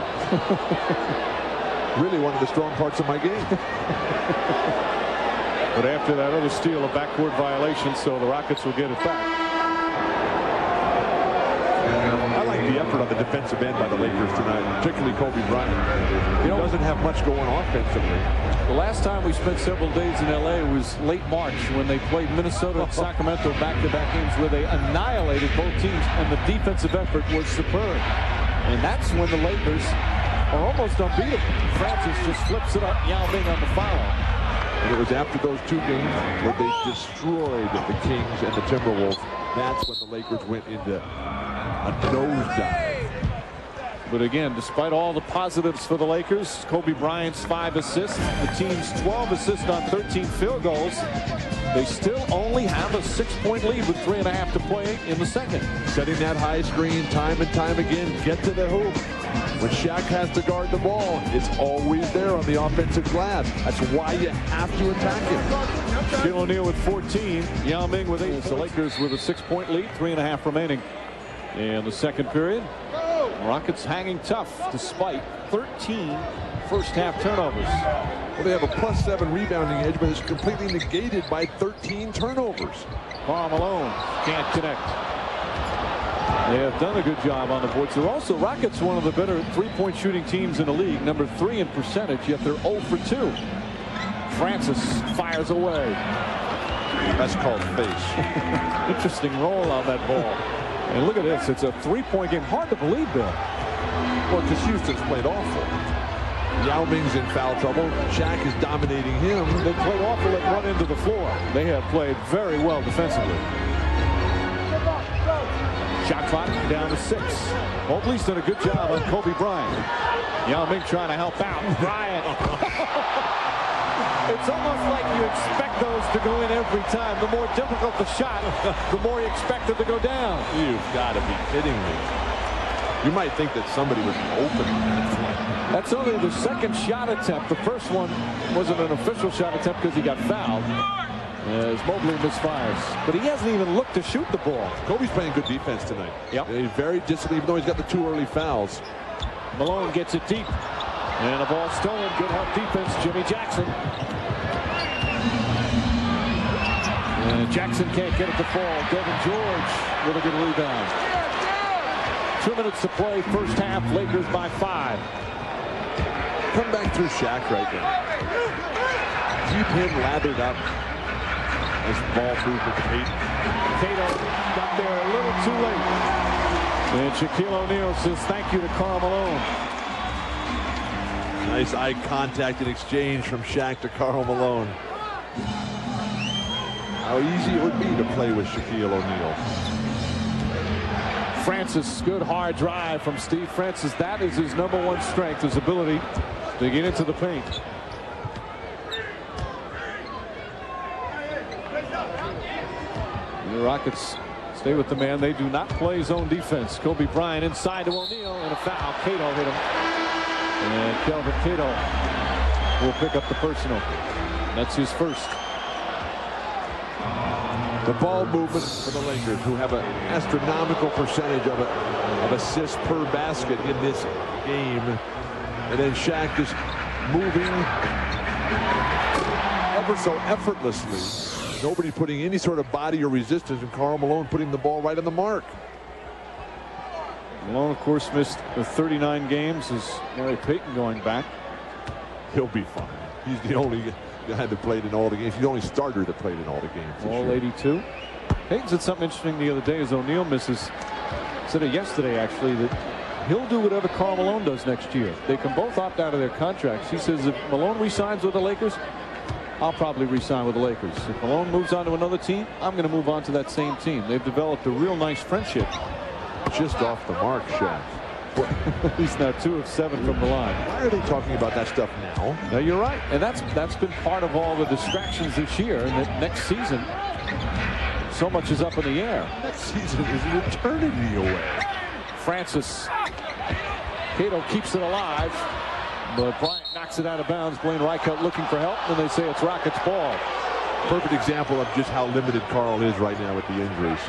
Really one of the strong parts of my game. But after that other steal, a backcourt violation, so the Rockets will get it back. I like the effort on the defensive end by the Lakers tonight, particularly Kobe Bryant. He doesn't have much going offensively. The last time we spent several days in L.A. was late March when they played Minnesota and Sacramento back-to-back games where they annihilated both teams, and the defensive effort was superb. And that's when the Lakers are almost unbeatable. Francis just flips it up. Yao Ming on the foul. And it was after those 2 games where they destroyed the Kings and the Timberwolves. That's when the Lakers went into a nosedive. But again, despite all the positives for the Lakers, Kobe Bryant's 5 assists, the team's 12 assists on 13 field goals, they still only have a 6-point lead with 3.5 to play in the second. Setting that high screen time and time again, get to the hoop. When Shaq has to guard the ball, it's always there on the offensive glass. That's why you have to attack it. Shaquille O'Neal with 14, Yao Ming with 8. The Lakers with a 6-point lead, 3.5 remaining in the second period. Rockets hanging tough despite 13 first-half turnovers. Well, they have a +7 rebounding edge, but it's completely negated by 13 turnovers. Karl Malone can't connect. They have done a good job on the boards. They're also, Rockets, one of the better 3-point shooting teams in the league, number 3 in percentage, yet they're 0 for 2. Francis fires away. That's called face. Interesting roll on that ball. And look at this. It's a 3-point game. Hard to believe, Bill. Well, because Houston's played awful. Yao Ming's in foul trouble. Shaq is dominating him. They played awful and run into the floor. They have played very well defensively. Shot clock down to 6. Mobley's done a good job on Kobe Bryant. Yao Ming trying to help out. Bryant. It's almost like you expect those to go in every time. The more difficult the shot, the more you expect it to go down. You've got to be kidding me. You might think that somebody was open. That's only the second shot attempt. The first one wasn't an official shot attempt because he got fouled. As Mobley misfires. But he hasn't even looked to shoot the ball. Kobe's playing good defense tonight. Yep. He's very disciplined, even though he's got the 2 early fouls. Malone gets it deep. And the ball stolen. Good help defense. Jimmy Jackson. And Jackson can't get it to fall. Devin George with a good rebound. 2 minutes to play. First half. Lakers by 5. Come back through Shaq right now. Keep him lathered up. Nice ball movement to Peyton. Cato got there a little too late. And Shaquille O'Neal says thank you to Karl Malone. Nice eye contact and exchange from Shaq to Karl Malone. How easy it would be to play with Shaquille O'Neal. Francis, good hard drive from Steve Francis. That is his #1 strength, his ability to get into the paint. The Rockets stay with the man. They do not play zone defense. Kobe Bryant inside to O'Neal and a foul. Cato hit him. And Kelvin Cato will pick up the personal. That's his first. The ball movement for the Lakers, who have an astronomical percentage of assists per basket in this game. And then Shaq just moving ever so effortlessly. Nobody putting any sort of body or resistance, and Karl Malone putting the ball right on the mark. Malone, of course, missed the 39 games. Is Gary Payton going back? He'll be fine. He's the only guy that played in all the games. He's the only starter that played in all the games. All 82. Payton said something interesting the other day as O'Neal misses. Said it yesterday, actually, that he'll do whatever Karl Malone does next year. They can both opt out of their contracts. He says if Malone resigns with the Lakers, I'll probably resign with the Lakers. If Malone moves on to another team, I'm going to move on to that same team. They've developed a real nice friendship. Just off the mark, Shaq. He's now 2 of 7 from the line. Why are they talking about that stuff now? No, you're right. And that's been part of all the distractions this year. And that next season, so much is up in the air. Next season is an eternity away. Francis. Cato keeps it alive. But Bryant knocks it out of bounds. Blaine Reichelt looking for help. And they say it's Rockets ball. Perfect example of just how limited Karl is right now with the injuries.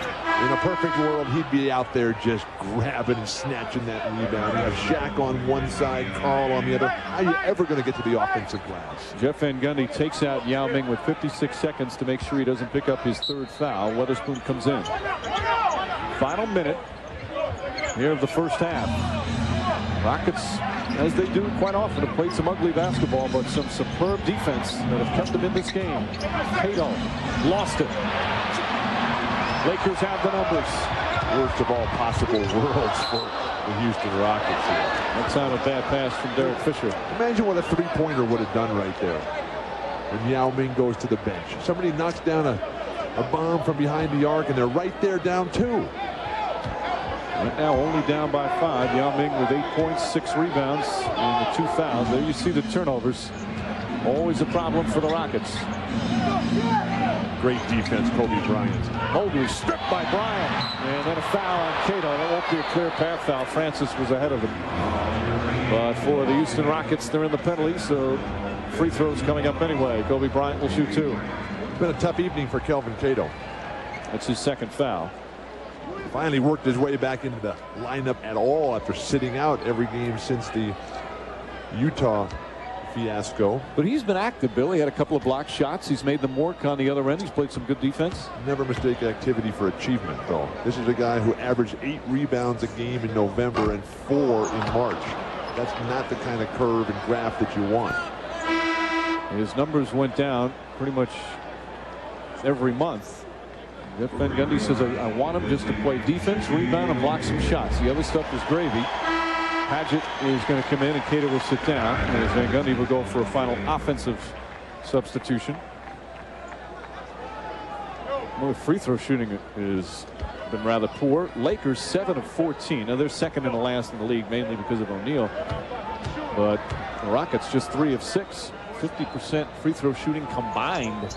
In a perfect world, he'd be out there just grabbing and snatching that rebound. You have Shaq on one side, Karl on the other. How are you ever going to get to the offensive glass? Jeff Van Gundy takes out Yao Ming with 56 seconds to make sure he doesn't pick up his 3rd foul. Weatherspoon comes in. Final minute here of the first half. Rockets, as they do quite often, have played some ugly basketball, but some superb defense that have kept them in this game. Cato lost it. Lakers have the numbers. Worst of all possible worlds for the Houston Rockets here. That's not a bad pass from Derek Fisher. Imagine what a three-pointer would have done right there when Yao Ming goes to the bench. Somebody knocks down a bomb from behind the arc, and they're right there down 2. Right now only down by 5. Yao Ming with 8 points, 6 rebounds, and the 2 fouls. There you see the turnovers. Always a problem for the Rockets. Great defense, Kobe Bryant. Mobley stripped by Bryant. And then a foul on Cato. That won't be a clear path foul. Francis was ahead of him. But for the Houston Rockets, they're in the penalty, so free throws coming up anyway. Kobe Bryant will shoot 2. It's been a tough evening for Kelvin Cato. That's his 2nd foul. Finally worked his way back into the lineup at all after sitting out every game since the Utah fiasco. But he's been active, Bill. He had a couple of blocked shots. He's made them work on the other end. He's played some good defense. Never mistake activity for achievement, though. This is a guy who averaged 8 rebounds a game in November and 4 in March. That's not the kind of curve and graph that you want. His numbers went down pretty much every month. Jeff Van Gundy says, I want him just to play defense, rebound, and block some shots. The other stuff is gravy. Paget is going to come in and Cato will sit down, and as Van Gundy will go for a final offensive substitution. Well, free throw shooting has been rather poor. Lakers 7 of 14. Now they're second and last in the league, mainly because of O'Neal. But the Rockets just 3 of 6. 50% free throw shooting combined.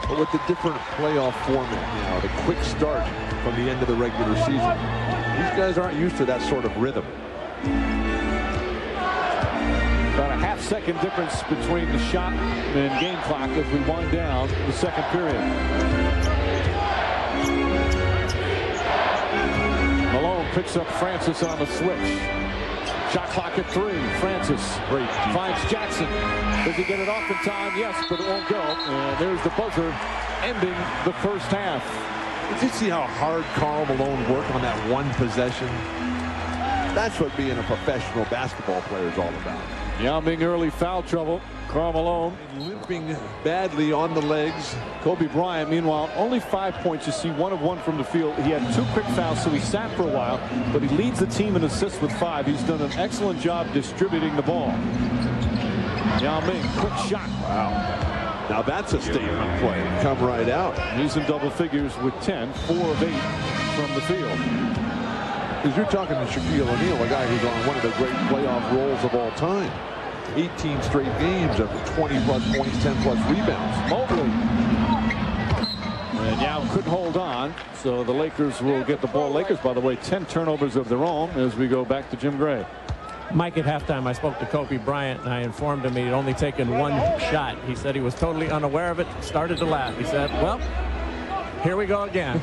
But with the different playoff format now, the quick start from the end of the regular season, these guys aren't used to that sort of rhythm. About a half-second difference between the shot and game clock as we wind down the second period. Malone picks up Francis on the switch. Shot clock at 3. Francis finds Jackson. Does he get it off in time? Yes, but it won't go. And there's the buzzer ending the first half. Did you see how hard Karl Malone worked on that one possession? That's what being a professional basketball player is all about. Yao Ming early foul trouble. Karl Malone limping badly on the legs. Kobe Bryant, meanwhile, only 5 points. You see 1 of 1 from the field. He had 2 quick fouls, so he sat for a while, but he leads the team in assists with 5. He's done an excellent job distributing the ball. Yao Ming, quick shot. Wow. Now that's a statement play. Come right out. He's in double figures with 10, 4 of 8 from the field. Because you're talking to Shaquille O'Neal, a guy who's on one of the great playoff roles of all time. 18 straight games of 20-plus points, 10-plus rebounds. Mobley. And Yao couldn't hold on, so the Lakers will get the ball. Lakers, by the way, 10 turnovers of their own as we go back to Jim Gray. Mike, at halftime, I spoke to Kobe Bryant, and I informed him he'd only taken 1 shot. He said he was totally unaware of it, started to laugh. He said, well, here we go again.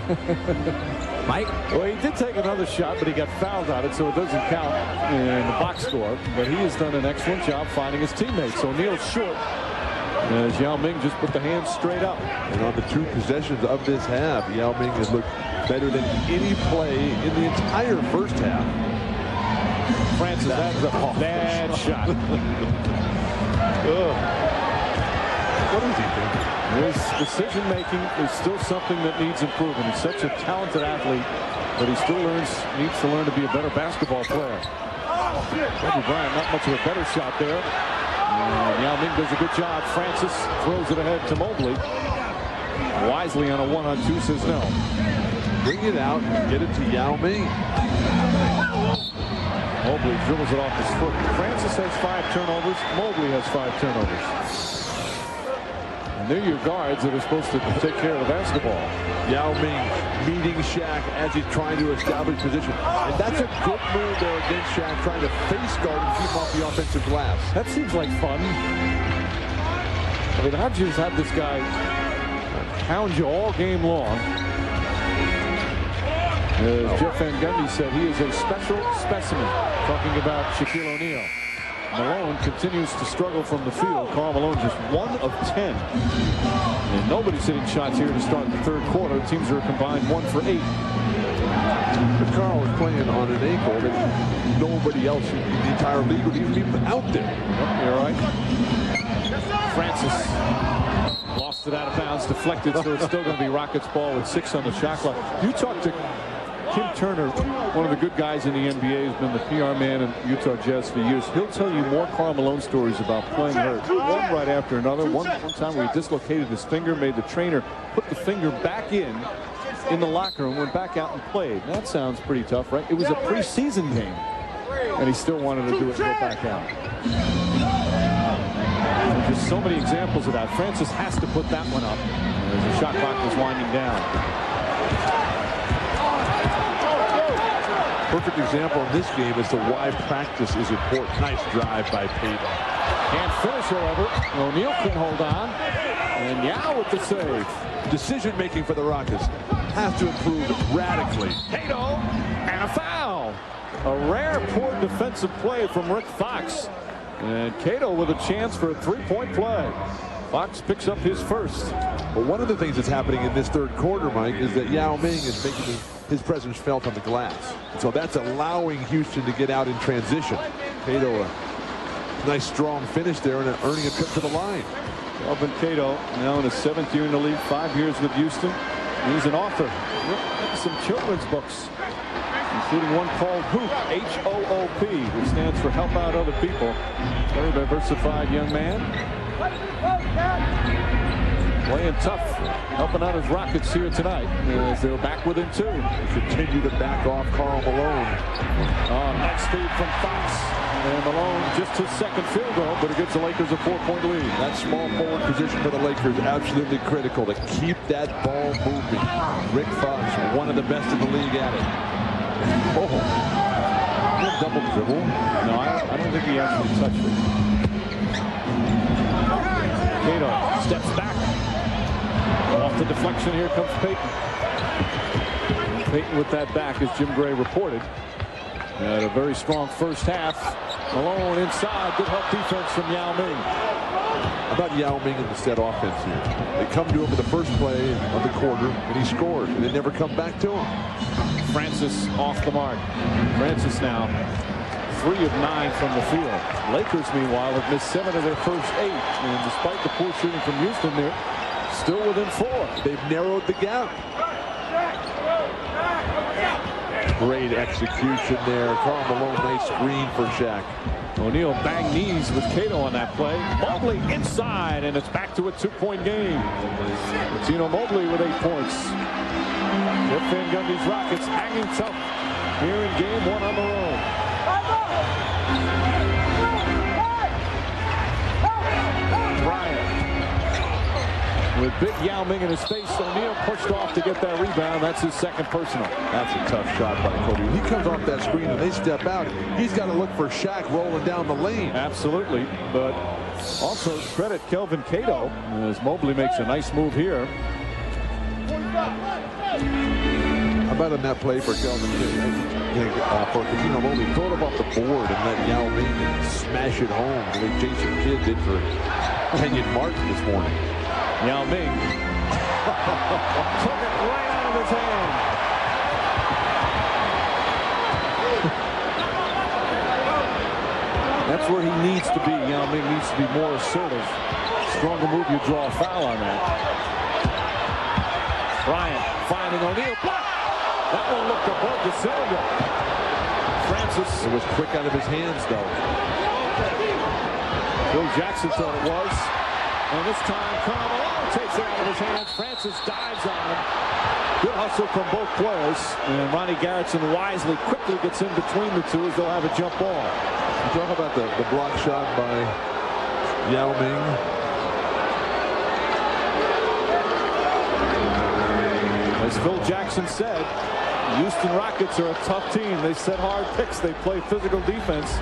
Mike? Well, he did take another shot, but he got fouled on it, so it doesn't count in the box score. But he has done an excellent job finding his teammates. O'Neal's short as Yao Ming just put the hands straight up. And on the 2 possessions of this half, Yao Ming has looked better than any play in the entire first half. Francis, that's a bad shot. What is he thinking? His decision-making is still something that needs improvement. He's such a talented athlete, but he still needs to learn to be a better basketball player. Kobe Bryant, not much of a better shot there. And Yao Ming does a good job. Francis throws it ahead to Mobley. Wisely on a 1-on-2 says no. Bring it out and get it to Yao Ming. Mobley dribbles it off his foot. Francis has 5 turnovers. Mobley has 5 turnovers. And they're your guards that are supposed to take care of the basketball. Yao Ming meeting Shaq as he's trying to establish position. And that's a good move there against Shaq, trying to face guard and keep off the offensive glass. That seems like fun. I mean, how'd you just have this guy hound you all game long? As Jeff Van Gundy said, he is a special specimen, talking about Shaquille O'Neal. Malone continues to struggle from the field. Karl Malone just 1 of 10. And nobody's hitting shots here to start the third quarter. Teams are combined 1 for 8. But Karl was playing on an ankle that nobody else in the entire league would even be out there. Yep, you're right. Francis lost it out of bounds, deflected, so it's still going to be Rockets ball with 6 on the shot clock. You talked to Kim Turner, one of the good guys in the NBA, has been the PR man in Utah Jazz for years. He'll tell you more Karl Malone stories about playing hurt, one right after another. One time where he dislocated his finger, made the trainer put the finger back in the locker room, went back out and played. That sounds pretty tough, right? It was a preseason game, and he still wanted to do it and go back out. There's just so many examples of that. Francis has to put that one up as the shot clock was winding down. Perfect example in this game as to why practice is important. Nice drive by Payton. Can't finish, however. O'Neal couldn't hold on. And Yao with the save. Decision-making for the Rockets has to improve radically. Cato and a foul. A rare poor defensive play from Rick Fox. And Cato with a chance for a 3-point play. Fox picks up his first. But one of the things that's happening in this third quarter, Mike, is that Yao Ming is making his presence felt on the glass. So that's allowing Houston to get out in transition. Cato, a nice strong finish there and earning a trip to the line. Kelvin Cato now in his 7th year in the league, 5 years with Houston. He's an author. Some children's books, including one called Hoop, H-O-O-P, which stands for Help Out Other People. Very diversified young man. Playing tough, helping out his Rockets here tonight as they're back within 2. Continue to back off Karl Malone. Next feed from Fox. And Malone just his second field goal, but it gives the Lakers a 4-point lead. That small forward position for the Lakers absolutely critical to keep that ball moving. Rick Fox, one of the best in the league at it. Oh, double dribble. No, I don't think he actually touched it. Cato steps back. Off the deflection, here comes Payton. Payton with that back, as Jim Gray reported. Had a very strong first half. Malone inside, good help defense from Yao Ming. How about Yao Ming in the set offense here? They come to him in the first play of the quarter, and he scores, and they never come back to him. Francis off the mark. Francis now 3 of 9 from the field. Lakers, meanwhile, have missed 7 of their first 8. And despite the poor shooting from Houston, they're still within 4. They've narrowed the gap. Great execution there. Karl Malone, nice screen for Shaq. O'Neal banged knees with Cato on that play. Mobley inside, and it's back to a 2-point game. Tino Mobley with 8 points. Jeff Van Gundy's Rockets hanging tough here in game 1 on the road. Bryant with big Yao Ming in his face. O'Neal pushed off to get that rebound. That's his second personal. That's a tough shot by Kobe. He comes off that screen and they step out. He's got to look for Shaq rolling down the lane. Absolutely, but also credit Kelvin Cato as Mobley makes a nice move here. How about on that play for Kelvin for Tino Mobley? Throw it off the board and let Yao Ming smash it home the way Jason Kidd did for Kenyon Martin this morning. Yao Ming took it right out of his hand. That's where he needs to be. Yao Ming needs to be more assertive. Stronger move, you draw a foul on that. Bryant finding O'Neal. That one looked above the cylinder. Francis. It was quick out of his hands, though. Phil Jackson thought it was. And this time, Karl Malone takes it out of his hands. Francis dives on him. Good hustle from both players. And Ronnie Garrettson wisely quickly gets in between the two as they'll have a jump ball. You talk about the block shot by Yao Ming. As Phil Jackson said, Houston Rockets are a tough team. They set hard picks. They play physical defense.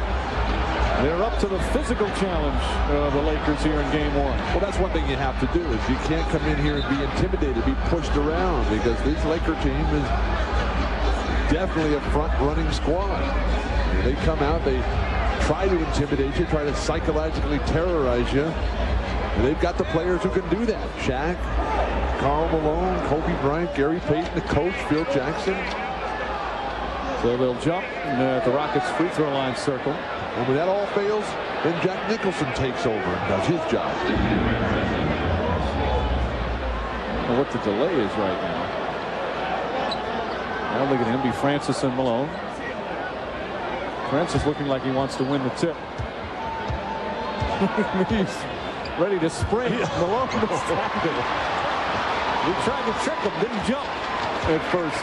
They're up to the physical challenge of the Lakers here in game 1. Well, that's one thing you have to do is you can't come in here and be intimidated, be pushed around, because this Laker team is definitely a front-running squad. They come out, they try to intimidate you, try to psychologically terrorize you. And they've got the players who can do that. Shaq, Karl Malone, Kobe Bryant, Gary Payton, the coach, Phil Jackson. So they'll jump at the Rockets free throw line circle. And when that all fails, then Jack Nicholson takes over and does his job. And what the delay is right now. Now look at him, be Francis and Malone. Francis looking like he wants to win the tip. He's ready to sprint. Malone distracted. He tried to trick him, didn't jump at first.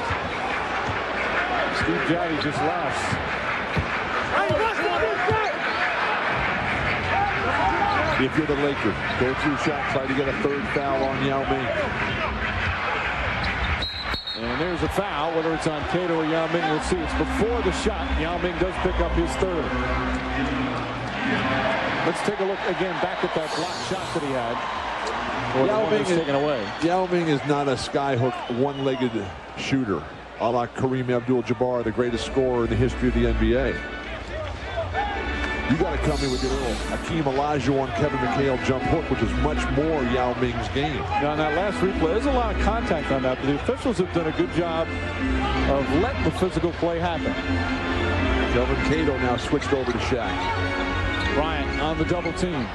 Steve Jowdy just laughs. If you're the Lakers, go through Shaq, try to get a third foul on Yao Ming. And there's a foul, whether it's on Cato or Yao Ming, we'll see. It's before the shot. Yao Ming does pick up his third. Let's take a look again back at that block shot that he had. Yao Ming is taken away. Yao Ming is not a skyhook, one-legged shooter, a la Kareem Abdul-Jabbar, the greatest scorer in the history of the NBA. You got to come in with your little Hakeem Olajuwon, Kevin McHale jump hook, which is much more Yao Ming's game. Now, on that last replay, there's a lot of contact on that, but the officials have done a good job of letting the physical play happen. Kelvin Cato now switched over to Shaq. Bryant on the double team.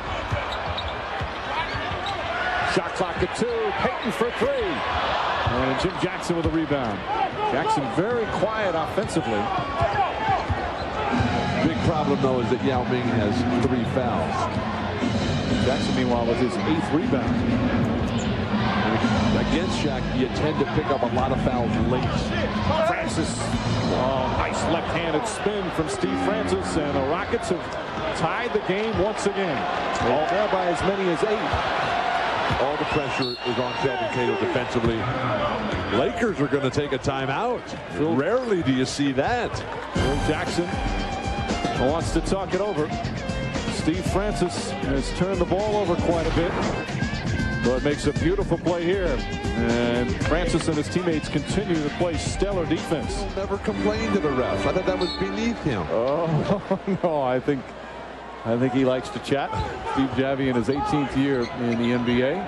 Shot clock at 2. Payton for 3. And Jim Jackson with a rebound. Jackson very quiet offensively. Big problem, though, is that Yao Ming has 3 fouls. Jackson, meanwhile, with his 8th rebound. Against Shaq, you tend to pick up a lot of fouls late. Francis. Oh, nice left-handed spin from Steve Francis. And the Rockets have tied the game once again. All there by as many as 8. All the pressure is on Kelvin Cato defensively. Lakers are going to take a timeout. Rarely do you see that. Phil Jackson wants to talk it over. Steve Francis has turned the ball over quite a bit. But makes a beautiful play here. And Francis and his teammates continue to play stellar defense. He'll never complain to the refs. I thought that was beneath him. Oh, no, I think he likes to chat. Steve Javie in his 18th year in the NBA.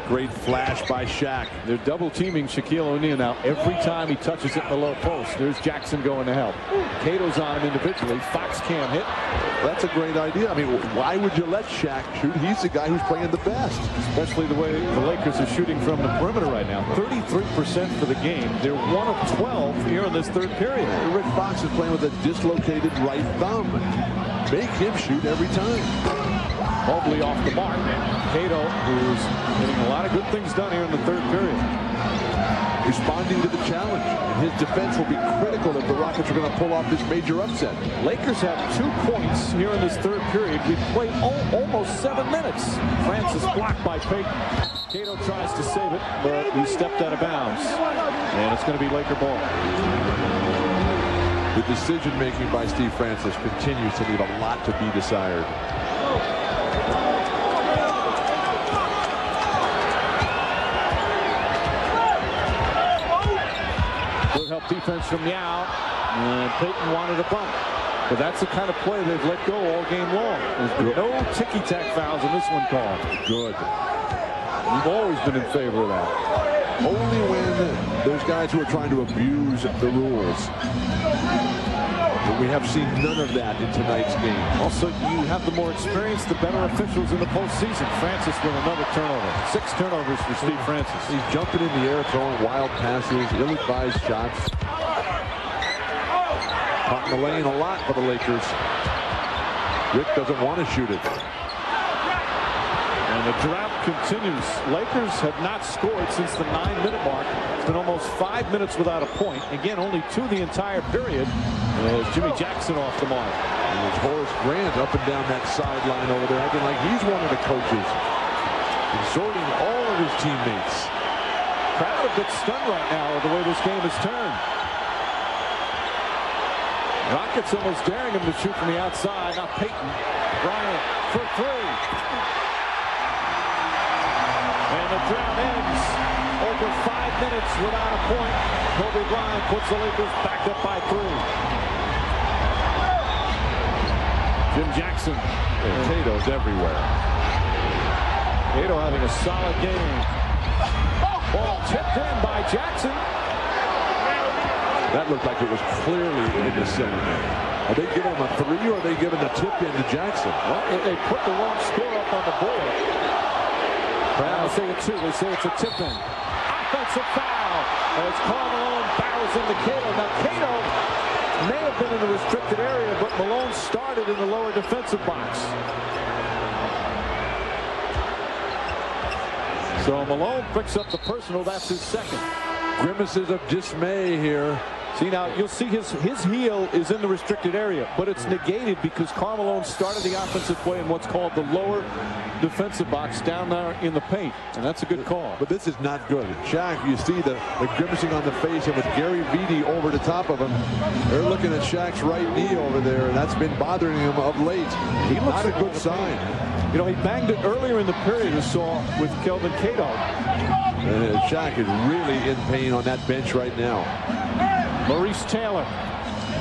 Great flash by Shaq. They're double teaming Shaquille O'Neal now every time he touches it in the low post. There's Jackson going to help. Cato's on him individually. Fox can't hit. That's a great idea. I mean, why would you let Shaq shoot? He's the guy who's playing the best. Especially the way the Lakers are shooting from the perimeter right now. 33% for the game. They're 1 of 12 here in this third period. Rick Fox is playing with a dislocated right thumb. Make him shoot every time. Mobley off the mark. Cato, who's getting a lot of good things done here in the third period. Responding to the challenge. And his defense will be critical if the Rockets are going to pull off this major upset. Lakers have 2 points here in this third period. We've played almost 7 minutes. Francis blocked by Payton. Cato tries to save it, but he stepped out of bounds. And it's going to be Laker ball. The decision-making by Steve Francis continues to leave a lot to be desired. Good help defense from Yao. And Payton wanted a bump. But that's the kind of play they've let go all game long. There's been no ticky-tack fouls in this one called. Good. We've always been in favor of that. Only when there's guys who are trying to abuse the rules. But we have seen none of that in tonight's game. Also, you have the more experienced, the better officials in the postseason. Francis with another turnover. 6 turnovers for Steve Francis. He's jumping in the air, throwing wild passes, ill-advised shots. Caught in the lane a lot for the Lakers. Rick doesn't want to shoot it. And the drought continues. Lakers have not scored since the 9-minute mark. It's been almost 5 minutes without a point. Again, only 2 the entire period. As Jimmy Jackson off the mark. And there's Horace Grant up and down that sideline over there, acting like he's one of the coaches. Exhorting all of his teammates. Crowd a bit stunned right now with the way this game has turned. Rockets almost daring him to shoot from the outside. Now Payton. Bryant for 3. And the drought ends. Over 5 minutes without a point. Kobe Bryant puts the Lakers back up by 3. Jim Jackson. And Cato's everywhere. Cato having a solid game. Ball tipped in by Jackson. That looked like it was clearly in the cylinder. Are they giving him a 3 or are they giving the tip in to Jackson? Well, they put the wrong score up on the board. Now they say it's 2. They say it's a tip in. Offensive foul. As Karl Malone barrels into Cato. Now Cato may have been in the restricted area, but Malone started in the lower defensive box. So Malone picks up the personal. That's his 2nd. Grimaces of dismay here. See, now you'll see his heel is in the restricted area, but it's negated because Karl Malone started the offensive play in what's called the lower defensive box down there in the paint, and that's a good call. But this is not good. Shaq, you see the grimacing on the face, and with Gary Vitti over the top of him, they're looking at Shaq's right knee over there, and that's been bothering him of late. Not a good sign. You know, he banged it earlier in the period, we saw with Kelvin Cato. And Shaq is really in pain on that bench right now. Maurice Taylor.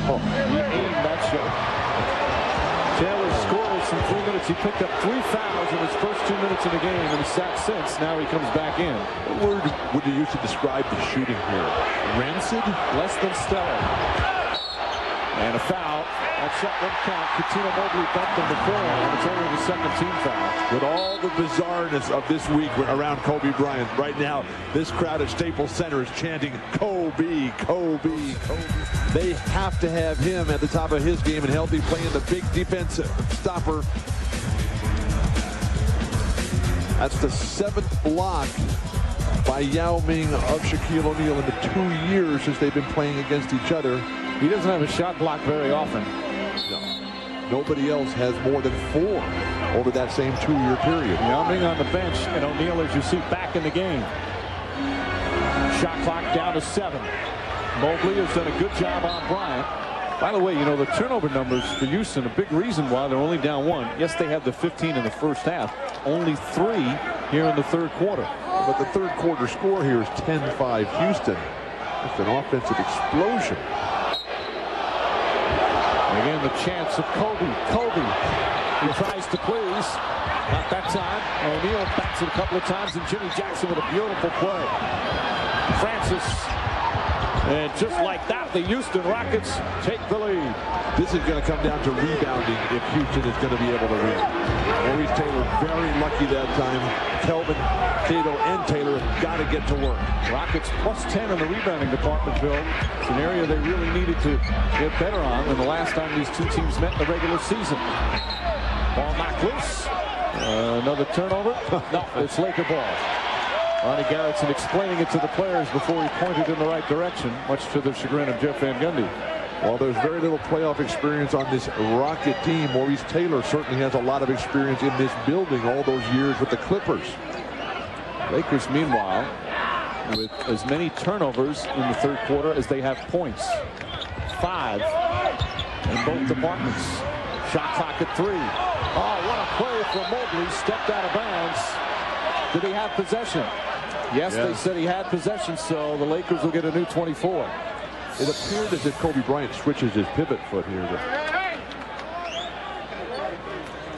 Oh, he aimed that shot. Taylor scoreless in 3 minutes. He picked up 3 fouls in his first 2 minutes of the game, and he's sat since. Now he comes back in. What word would you use to describe the shooting here? Rancid? Less than stellar. And a foul. That shot won't count. Cuttino Mobley bumped him beforehand. It's only the second team foul. With all the bizarreness of this week around Kobe Bryant, right now, this crowd at Staples Center is chanting, Kobe, Kobe, Kobe. They have to have him at the top of his game and healthy, playing the big defensive stopper. That's the 7th block by Yao Ming of Shaquille O'Neal in the 2 years since they've been playing against each other. He doesn't have a shot block very often. No. Nobody else has more than 4 over that same 2-year period. Yao Ming on the bench, and O'Neal, as you see, back in the game. Shot clock down to 7. Mobley has done a good job on Bryant. By the way, you know, the turnover numbers for Houston, a big reason why they're only down 1. Yes, they had the 15 in the first half. Only 3 here in the third quarter. But the third quarter score here is 10-5 Houston. It's an offensive explosion. Again, the chance of Kobe. Kobe. He tries to please. Not that time. O'Neal backs it a couple of times, and Jimmy Jackson with a beautiful play. Francis. And just like that, the Houston Rockets take the lead. This is going to come down to rebounding if Houston is going to be able to win. Maurice Taylor very lucky that time. Kelvin, Cato, and Taylor have got to get to work. Rockets plus 10 in the rebounding department, Bill. It's an area they really needed to get better on than the last time these two teams met in the regular season. Ball knocked loose. Another turnover. No, it's Laker ball. Ronnie Garrettson explaining it to the players before he pointed in the right direction, much to the chagrin of Jeff Van Gundy. While there's very little playoff experience on this Rocket team, Maurice Taylor certainly has a lot of experience in this building all those years with the Clippers. Lakers, meanwhile, with as many turnovers in the third quarter as they have points. 5 in both departments. Shot clock at 3. Oh, what a play from Mobley. Stepped out of bounds. Did he have possession? Yes, they said he had possession, so the Lakers will get a new 24. It appeared as if Kobe Bryant switches his pivot foot here.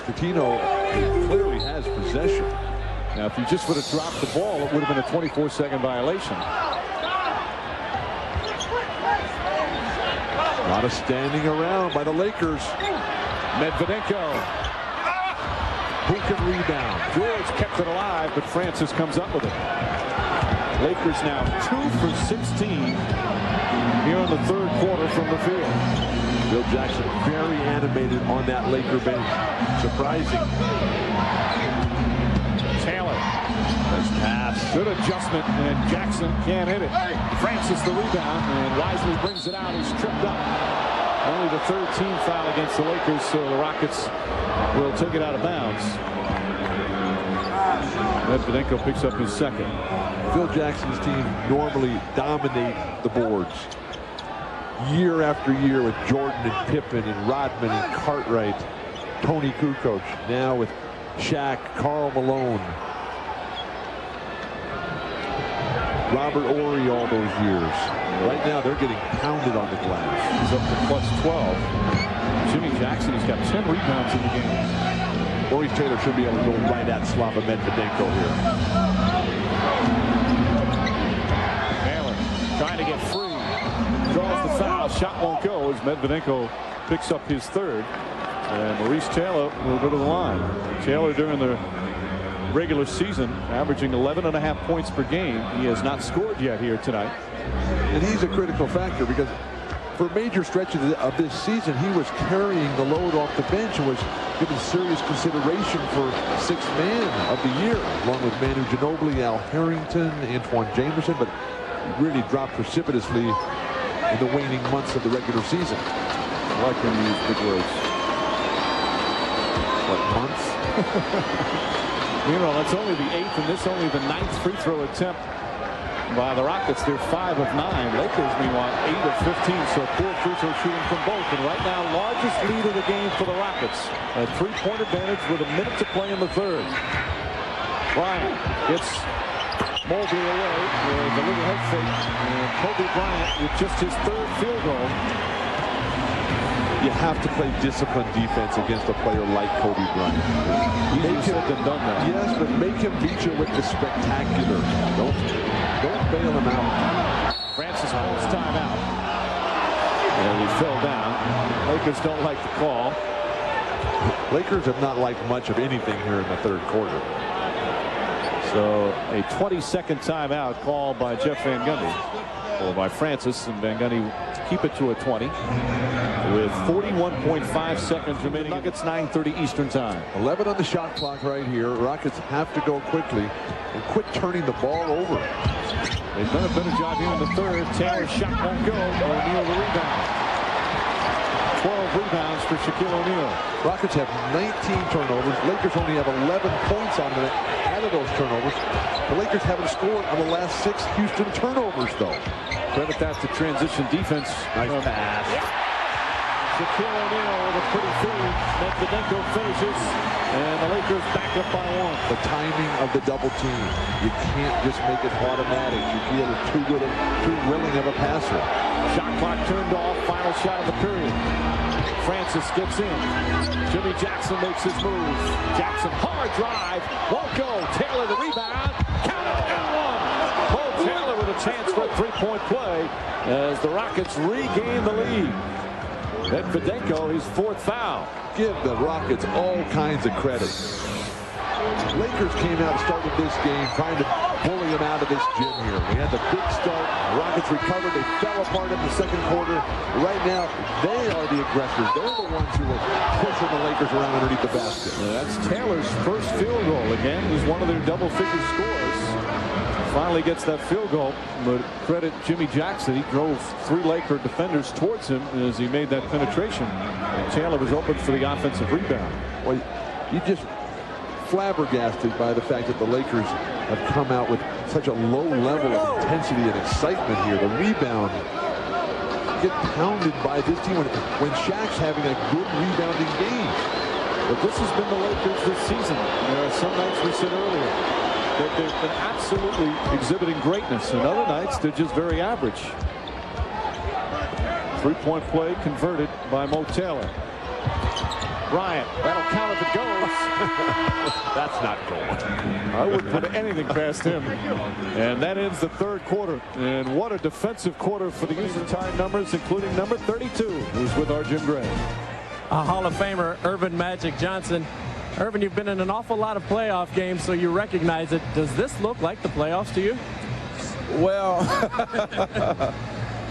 Cuttino clearly has possession. Now, if he just would have dropped the ball, it would have been a 24-second violation. A lot of standing around by the Lakers. Medvedenko. Who can rebound? George kept it alive, but Francis comes up with it. Lakers now 2 for 16 here in the third quarter from the field. Bill Jackson very animated on that Laker bench. Surprising. Taylor. Nice pass. Good adjustment, and Jackson can't hit it. Francis the rebound, and wisely brings it out. He's tripped up. Only the 3rd team foul against the Lakers, so the Rockets will take it out of bounds. Medvedenko picks up his 2nd. Phil Jackson's team normally dominate the boards. Year after year with Jordan and Pippen and Rodman and Cartwright, Tony Kukoc. Now with Shaq, Karl Malone, Robert Horry all those years. Right now they're getting pounded on the glass. He's up to plus 12. Jimmy Jackson, he's got 10 rebounds in the game. Maurice Taylor should be able to go right at Slava Medvedenko here. Taylor trying to get free. Draws the foul. Shot won't go as Medvedenko picks up his 3rd. And Maurice Taylor will go to the line. Taylor during the regular season averaging 11.5 points per game. He has not scored yet here tonight. And he's a critical factor because for major stretches of this season, he was carrying the load off the bench and was given serious consideration for 6th man of the year, along with Manu Ginobili, Al Harrington, Antoine Jamerson, but he really dropped precipitously in the waning months of the regular season. I like when you use big words. What, months? Meanwhile, that's only the 8th, and this only the 9th free throw attempt by the Rockets. They're 5 of 9. Lakers, meanwhile, 8 of 15, so poor free throw shooting from both. And right now, largest lead of the game for the Rockets. A 3-point advantage with a minute to play in the 3rd. Bryant gets Mobley away with a little head fake. And Kobe Bryant with just his 3rd field goal. You have to play disciplined defense against a player like Kobe Bryant. Easier said than done that. Yes, but make him beat you with the spectacular. Don't bail him out. Francis calls timeout. And he fell down. Lakers don't like the call. Lakers have not liked much of anything here in the third quarter. So a 20-second timeout called by Jeff Van Gundy, or by Francis, and Van Gundy keep it to a 20 with 41.5 seconds remaining. Nuggets 9:30 Eastern time. 11 on the shot clock right here. Rockets have to go quickly and quit turning the ball over. They've done a better job here in the third. Taylor's shot won't go. O'Neal the rebound. 12 rebounds for Shaquille O'Neal. Rockets have 19 turnovers. Lakers only have 11 points on them out of those turnovers. The Lakers haven't scored on the last 6 Houston turnovers, though. Credit that to transition defense. Nice pass. Shaquille O'Neal with a pretty feed. Medvedenko finishes, and the Lakers back up by 1. The timing of the double team. You can't just make it automatic. Shaquille is too willing of a passer. Shot clock turned off. Final shot of the period. Francis gets in. Jimmy Jackson makes his move. Jackson hard drive. Won't go. Taylor the rebound. Count it and 1. Bo Taylor with a chance for a 3-point play as the Rockets regain the lead. Medvedenko, his 4th foul. Give the Rockets all kinds of credit. Lakers came out and started this game trying to bully him out of this gym here. We had the big start. Rockets recovered. They fell apart in the second quarter. Right now, they are the aggressors. They're the ones who are pushing the Lakers around underneath the basket. That's Taylor's first field goal. Again, he's one of their double-figure scores. Finally gets that field goal, but credit Jimmy Jackson. He drove 3 Laker defenders towards him as he made that penetration. And Taylor was open for the offensive rebound. Well, you just flabbergasted by the fact that the Lakers have come out with such a low level of intensity and excitement here. The rebound get pounded by this team when Shaq's having a good rebounding game. But this has been the Lakers this season. There are some nights we said earlier that they've been absolutely exhibiting greatness, and other nights they're just very average. 3-point play converted by Mo Taylor. Bryant, that'll count if it goes. That's not going. I wouldn't put anything past him. And that ends the third quarter. And what a defensive quarter for the Houston retired numbers, including number 32, who's with our Jim Gray. A Hall of Famer, Earvin Magic Johnson. Earvin, you've been in an awful lot of playoff games, so you recognize it. Does this look like the playoffs to you? Well,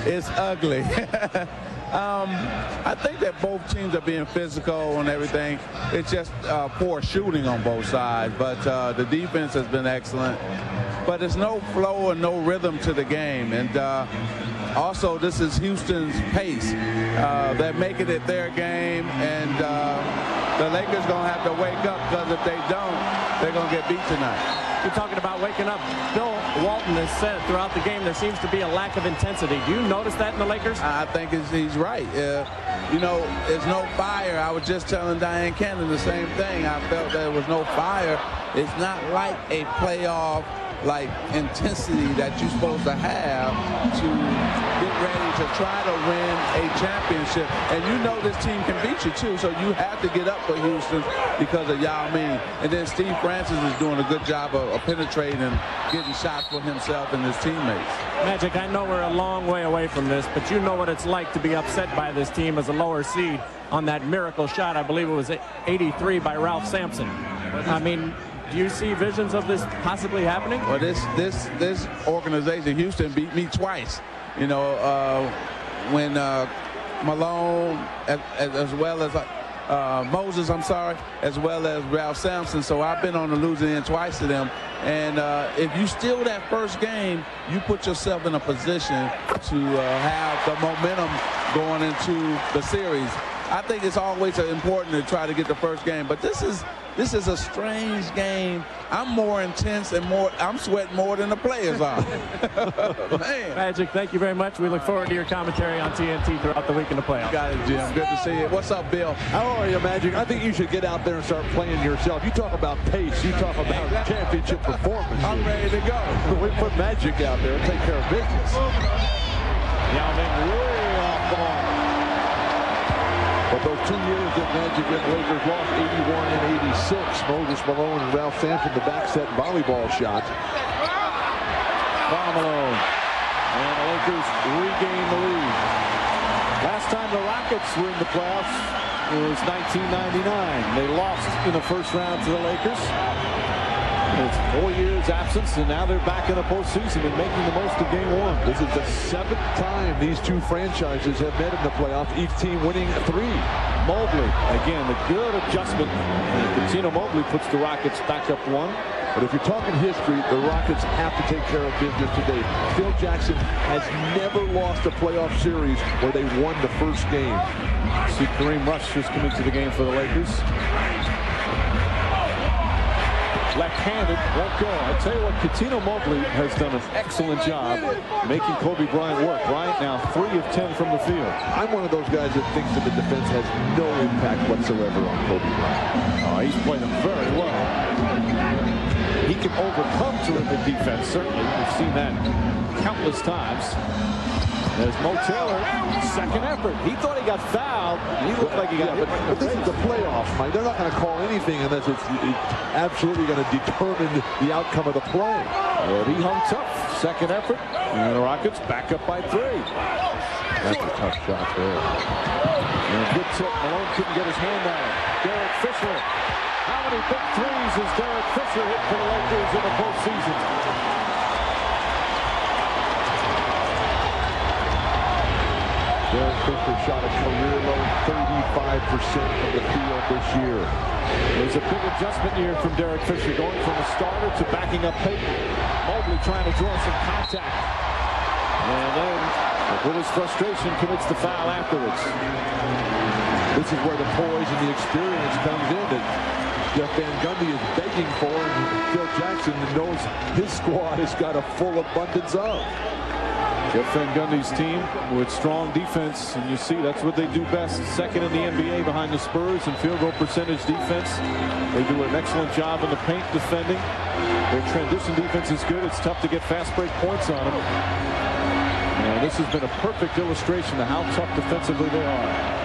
it's ugly. I think that both teams are being physical and everything. It's just poor shooting on both sides, but the defense has been excellent. But there's no flow and no rhythm to the game. And also, this is Houston's pace. They're making it their game, and the Lakers going to have to wake up, because if they don't, they're going to get beat tonight. You're talking about waking up. Bill Walton has said throughout the game there seems to be a lack of intensity. Do you notice that in the Lakers? I think he's right. You know, there's no fire. I was just telling Diane Cannon the same thing. I felt there was no fire. It's not like a playoff intensity that you're supposed to have to get ready to try to win a championship. And you know this team can beat you too, so you have to get up for Houston because of Yao Ming. And then Steve Francis is doing a good job of penetrating and getting shots for himself and his teammates. Magic, I know we're a long way away from this, but you know what it's like to be upset by this team as a lower seed on that miracle shot. I believe it was 83 by Ralph Sampson. I mean, do you see visions of this possibly happening? Well, this organization, Houston, beat me twice. You know, when Malone, as well as Moses, as well as Ralph Sampson. So I've been on the losing end twice to them. And if you steal that first game, you put yourself in a position to have the momentum going into the series. I think it's always important to try to get the first game, but this is a strange game. I'm more intense and I'm sweating more than the players are. Man. Magic, thank you very much. We look forward to your commentary on TNT throughout the week in the playoffs. Got it, Jim. Good to see you. What's up, Bill? How are you, Magic? I think you should get out there and start playing yourself. You talk about pace. You talk about championship performance. I'm ready to go. We put Magic out there and take care of business. Yao Ming way off the mark. But those 2 years that Magic and Lakers lost, 81 and 86, Moses Malone and Ralph Sampson, the back set volleyball shot. Malone. And the Lakers regain the lead. Last time the Rockets were in the playoffs was 1999. They lost in the first round to the Lakers. It's 4 years absence, and now they're back in the postseason and making the most of game 1. This is the 7th time these two franchises have met in the playoffs, each team winning 3. Mobley, again, a good adjustment. Cuttino Mobley puts the Rockets back up 1. But if you're talking history, the Rockets have to take care of business today. Phil Jackson has never lost a playoff series where they won the first game. See Kareem Rush just come into the game for the Lakers. Left-handed, won't go. I tell you what, Cuttino Mobley has done an excellent job making Kobe Bryant work. Bryant now 3 of 10 from the field. I'm one of those guys that thinks that the defense has no impact whatsoever on Kobe Bryant. He's playing very well. He can overcome terrific defense, certainly. We've seen that countless times. There's Mo Taylor, second effort. He thought he got fouled. He looked like he got hit. But this is the playoffs, Mike. They're not going to call anything unless it's absolutely going to determine the outcome of the play. Well, he hung tough. Second effort. And the Rockets back up by 3. That's a tough shot there. And a good tip. Malone couldn't get his hand on it. Derek Fisher. How many big threes has Derek Fisher hit for the Lakers in the postseason? Derek Fisher shot a career-low 35% from the field this year. There's a big adjustment here from Derek Fisher, going from a starter to backing up Payton. Mobley trying to draw some contact. And then, with his frustration, commits the foul afterwards. This is where the poise and the experience comes in that Jeff Van Gundy is begging for, and Phil Jackson knows his squad has got a full abundance of. Jeff Van Gundy's team with strong defense, and you see that's what they do best. Second in the NBA behind the Spurs in field goal percentage defense. They do an excellent job in the paint defending. Their transition defense is good. It's tough to get fast break points on them. And this has been a perfect illustration of how tough defensively they are.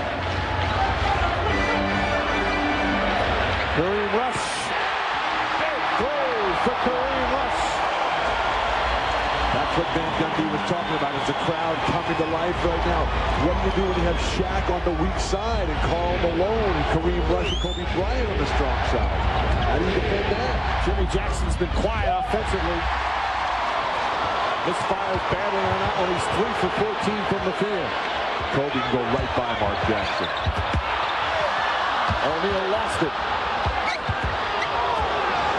Kareem Rush. Big play for Kareem Rush. That's what Van Gundy was talking about. It's a crowd coming to life right now. What do you do when you have Shaq on the weak side and Karl Malone and Kareem Rush and Kobe Bryant on the strong side? How do you defend that? Jimmy Jackson's been quiet offensively. Misfires badly on that one. He's 3 for 14 from the field. Kobe can go right by Mark Jackson. O'Neal lost it.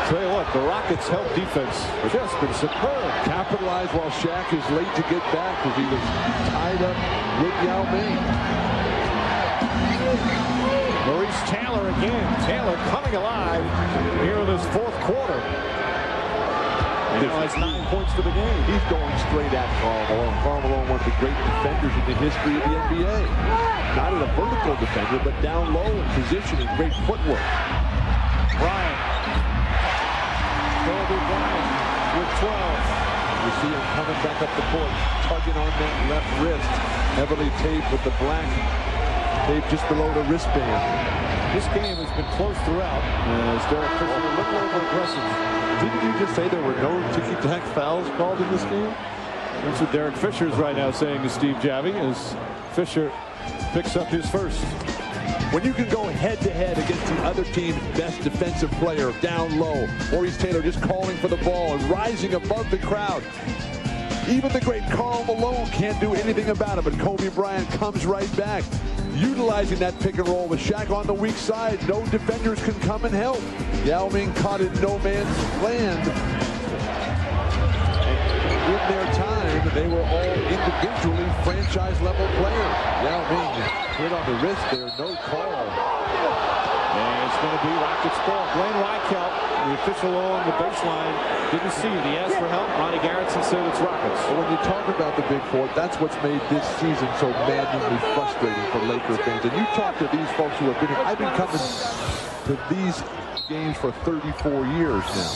Tell you what, the Rockets' help defense has just been superb. Capitalized while Shaq is late to get back because he was tied up with Yao Ming. Maurice Taylor again. Taylor coming alive here in this 4th quarter. He now has 9 points for the game. He's going straight at Karl Malone. Karl Malone, one of the great defenders in the history of the NBA. Not a vertical defender, but down low in position and great footwork. Bryant. Kobe Bryant with 12. You see him coming back up the court, tugging on that left wrist. Heavily taped with the black tape just below the wristband. This game has been close throughout. As Derek Fisher a little over aggressive. Didn't you just say there were no ticky-tack fouls called in this game? That's what Derek Fisher is right now saying to Steve Javie as Fisher picks up his first. When you can go head-to-head against the other team's best defensive player down low, Maurice Taylor just calling for the ball and rising above the crowd. Even the great Karl Malone can't do anything about it, but Kobe Bryant comes right back, utilizing that pick and roll with Shaq on the weak side. No defenders can come and help. Yao Ming caught in no man's land. And in their time, they were all individually franchise-level players. Yao Ming hit on the wrist there, no call. And it's going to be Rockets ball. Glenn Reichelt, the official along the baseline, didn't see it. He asked for help. Ronnie Garrettson said it's Rockets. But when you talk about the Big Four, that's what's made this season so maddeningly frustrating for Laker fans. And you talk to these folks who have been here. I've been coming to these games for 34 years now.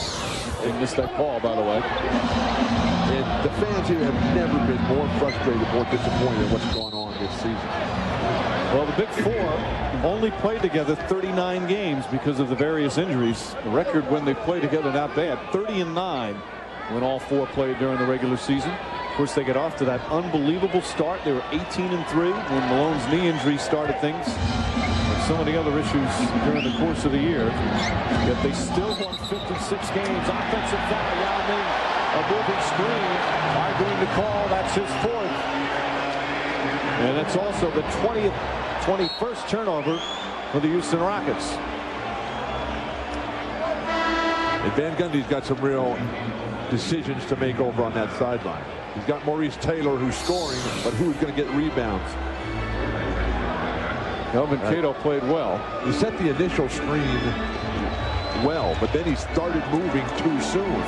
They missed that call, by the way. And the fans here have never been more frustrated, more disappointed in what's going on this season. Well, the Big Four only played together 39 games because of the various injuries. The record when they played together not bad. 30-9 when all 4 played during the regular season. Of course, they get off to that unbelievable start. They were 18-3 when Malone's knee injury started things. And so many other issues during the course of the year. Yet they still won 56 games. Offensive foul. Yao Ming, a moving screen. Arguing the call. That's his 4th. And that's also the 21st turnover for the Houston Rockets. And Van Gundy's got some real decisions to make over on that sideline. He's got Maurice Taylor who's scoring, but who's going to get rebounds? Kelvin Cato played well. He set the initial screen well, but then he started moving too soon.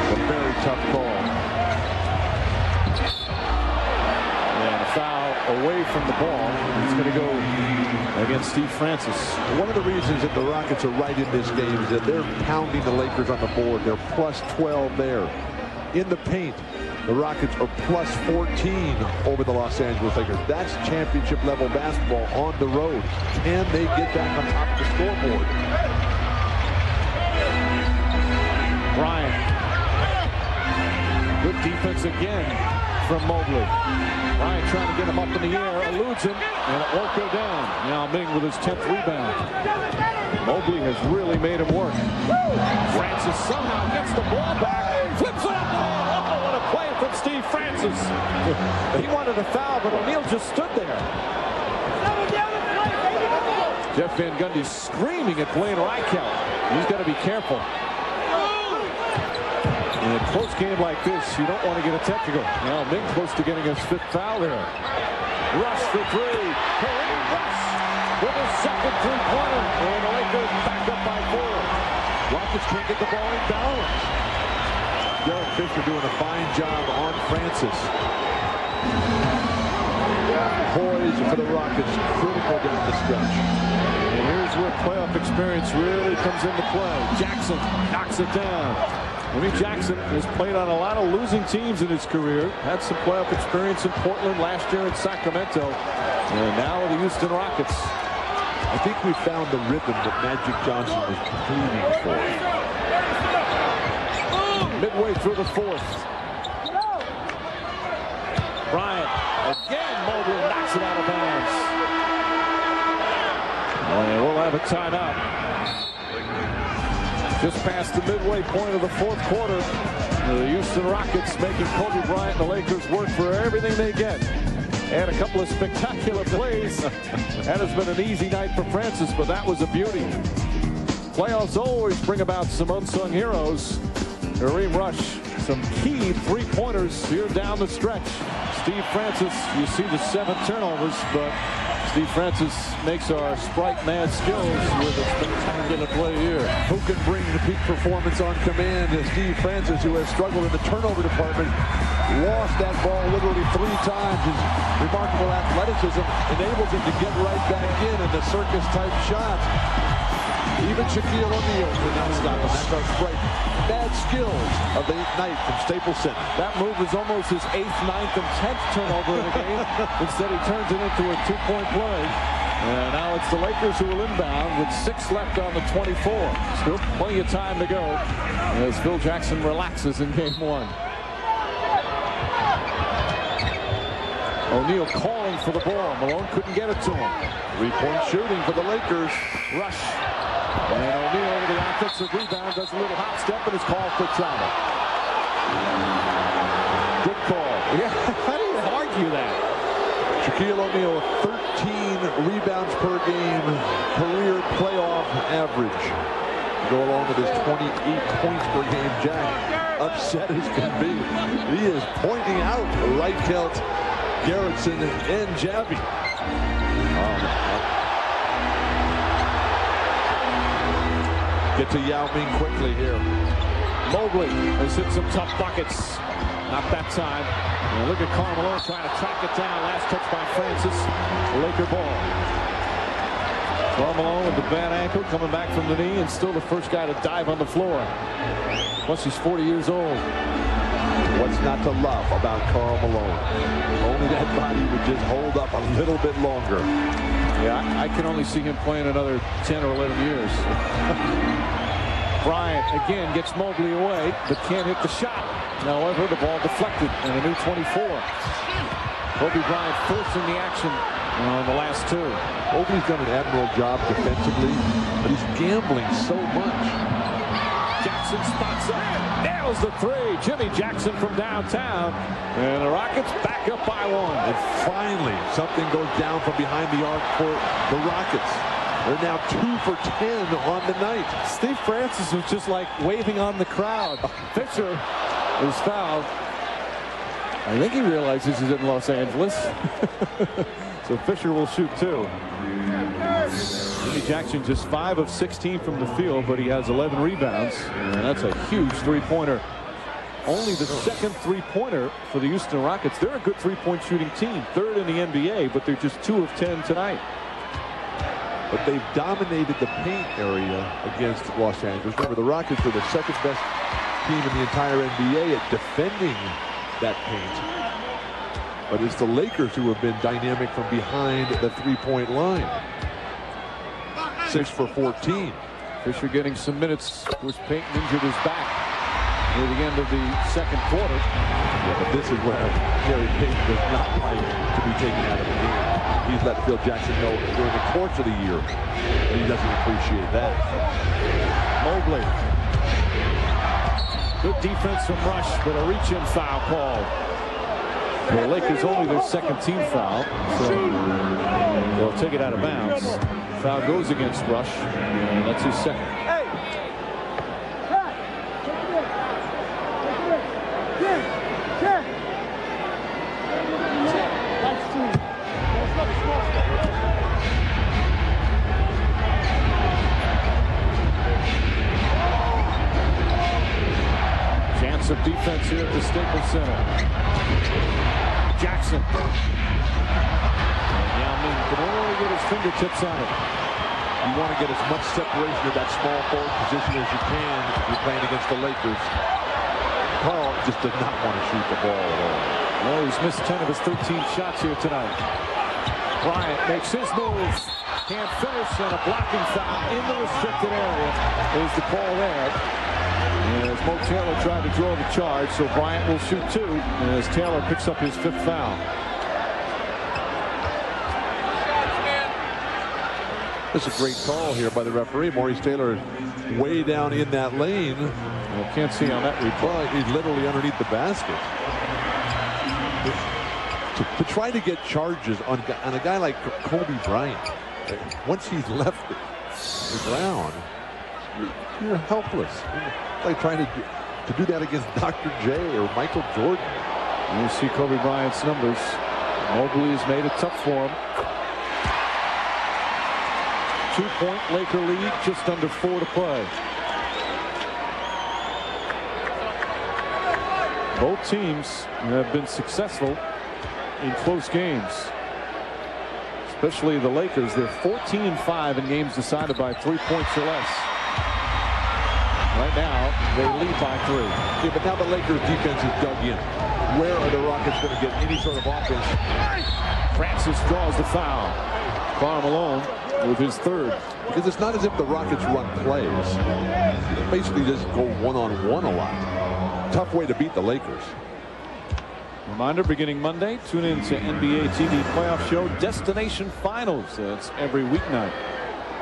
A very tough call. And a foul away from the ball. It's going to go against Steve Francis. One of the reasons that the Rockets are right in this game is that they're pounding the Lakers on the board. They're plus 12 there. In the paint, the Rockets are plus 14 over the Los Angeles Lakers. That's championship level basketball on the road. Can they get back on top of the scoreboard? Bryant. Good defense again from Mobley. Bryant trying to get him up in the air, eludes him, and it won't go down. Yao Ming with his 10th rebound. Mobley has really made him work. Francis somehow gets the ball back, flips it up. Oh, what a play from Steve Francis. He wanted a foul, but O'Neal just stood there. Jeff Van Gundy screaming at Blaine Reichelt. He's got to be careful. In a close game like this, you don't want to get a technical. Now Ming close to getting his 5th foul there. Rush for 3. Kareem Rush with his 2nd three-pointer. And the Lakers back up by 4. Rockets can't get the ball in balance. Derek Fisher doing a fine job on Francis. Poise for the Rockets, critical down the stretch. And here's where playoff experience really comes into play. Jackson knocks it down. Jimmy Jackson has played on a lot of losing teams in his career. Had some playoff experience in Portland last year in Sacramento. And now the Houston Rockets. I think we found the rhythm that Magic Johnson was pleading for. Midway through the 4th. Bryant. Again, Mobley knocks it out of bounds. And we'll have a timeout. Just past the midway point of the 4th quarter. The Houston Rockets making Kobe Bryant and the Lakers work for everything they get. And a couple of spectacular plays. That has been an easy night for Francis, but that was a beauty. Playoffs always bring about some unsung heroes. Kareem Rush, some key 3-pointers here down the stretch. Steve Francis, you see the 7 turnovers, but Steve Francis makes our Sprite mad skills with a spectacular play here. Who can bring the peak performance on command? Steve Francis, who has struggled in the turnover department, lost that ball literally 3 times. His remarkable athleticism enables him to get right back in the circus-type shots. Even Shaquille O'Neal could not stop him. That's our Sprite bad skills of the night from Staples Center. That move was almost his 8th, 9th, and 10th turnover in the game. Instead, he turns it into a 2-point play. And now it's the Lakers who will inbound with 6 left on the 24. Still plenty of time to go as Phil Jackson relaxes in game 1. O'Neal calling for the ball. Malone couldn't get it to him. 3-point shooting for the Lakers. Rush. And O'Neal with the offensive rebound does a little hop step and is called for travel. Good call. Yeah, how do you argue that? Shaquille O'Neal, 13 rebounds per game, career playoff average. Go along with his 28 points per game. Jack, upset as can be. He is pointing out Reichelt, Gerritsen, and Javi. Get to Yao Ming quickly here. Mobley has hit some tough buckets. Not that time. And look at Carmelo trying to track it down. Last touch by Francis. Laker ball. Carmelo with the bad ankle coming back from the knee and still the first guy to dive on the floor. Plus he's 40 years old. What's not to love about Karl Malone? Only that body would just hold up a little bit longer. Yeah, I can only see him playing another 10 or 11 years. Bryant again gets Mobley away, but can't hit the shot. However, the ball deflected and a new 24. Kobe Bryant forcing the action on the last two. Kobe's done an admirable job defensively, but he's gambling so much. Jackson spots up, nails the three. Jimmy Jackson from downtown, and the Rockets back up by one. And finally, something goes down from behind the arc for the Rockets. They're now 2 for 10 on the night. Steve Francis was just like waving on the crowd. Fisher is fouled. I think he realizes he's in Los Angeles. So Fisher will shoot two. Jimmy Jackson just 5 of 16 from the field, but he has 11 rebounds, and that's a huge three-pointer. Only the second three-pointer for the Houston Rockets. They're a good three-point shooting team, 3rd in the NBA, but they're just 2 of 10 tonight. But they've dominated the paint area against Los Angeles. Remember, the Rockets are the second best team in the entire NBA at defending that paint. But it's the Lakers who have been dynamic from behind the three-point line. 6 for 14. Fisher getting some minutes. Of course, Payton injured his back near the end of the second quarter. Yeah, but this is where Gary Payton does not like to be taken out of the game. He's let Phil Jackson know during the course of the year that he doesn't appreciate that. Mobley. Good defense from Rush, but a reach-in foul called. The Lakers only their second team foul, so they'll take it out of bounds. Foul goes against Rush, and that's his second. Hey! Chance of defense here at the Staples Center. Jackson. Yao Ming can only get his fingertips on it. You want to get as much separation of that small forward position as you can if you're playing against the Lakers. Carl just does not want to shoot the ball at all. Well, he's missed 10 of his 13 shots here tonight. Bryant makes his move. Can't finish, and a blocking foul in the restricted area is the call there. As Mo Taylor tried to draw the charge, so Bryant will shoot two as Taylor picks up his 5th foul. This is a great call here by the referee. Maurice Taylor is way down in that lane. Well, can't see on that replay. He's literally underneath the basket. To try to get charges on a guy like Kobe Bryant, once he's left the ground, you're helpless. It's like trying to do that against Dr. J or Michael Jordan. You see Kobe Bryant's numbers. Mobley has made it tough for him. 2-point Laker lead, just under 4 to play. Both teams have been successful in close games, especially the Lakers. They're 14-5 in games decided by 3 points or less. Right now, they lead by 3. Yeah, but now the Lakers defense is dug in. Where are the Rockets going to get any sort of offense? Francis draws the foul. Karl Malone with his 3rd. Because it's not as if the Rockets run plays. They basically just go one-on-one a lot. Tough way to beat the Lakers. Reminder, beginning Monday, tune in to NBA TV playoff show Destination Finals. That's every weeknight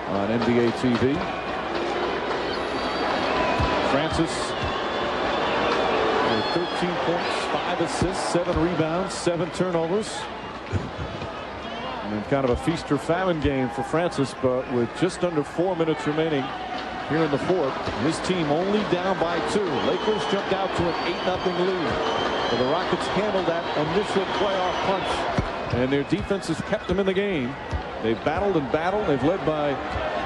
on NBA TV. Francis with 13 points, 5 assists, 7 rebounds, 7 turnovers. And kind of a feast or famine game for Francis, but with just under 4 minutes remaining here in the 4th, his team only down by 2. Lakers jumped out to an 8-0 lead. But the Rockets handled that initial playoff punch, and their defense has kept them in the game. They've battled and battled. They've led by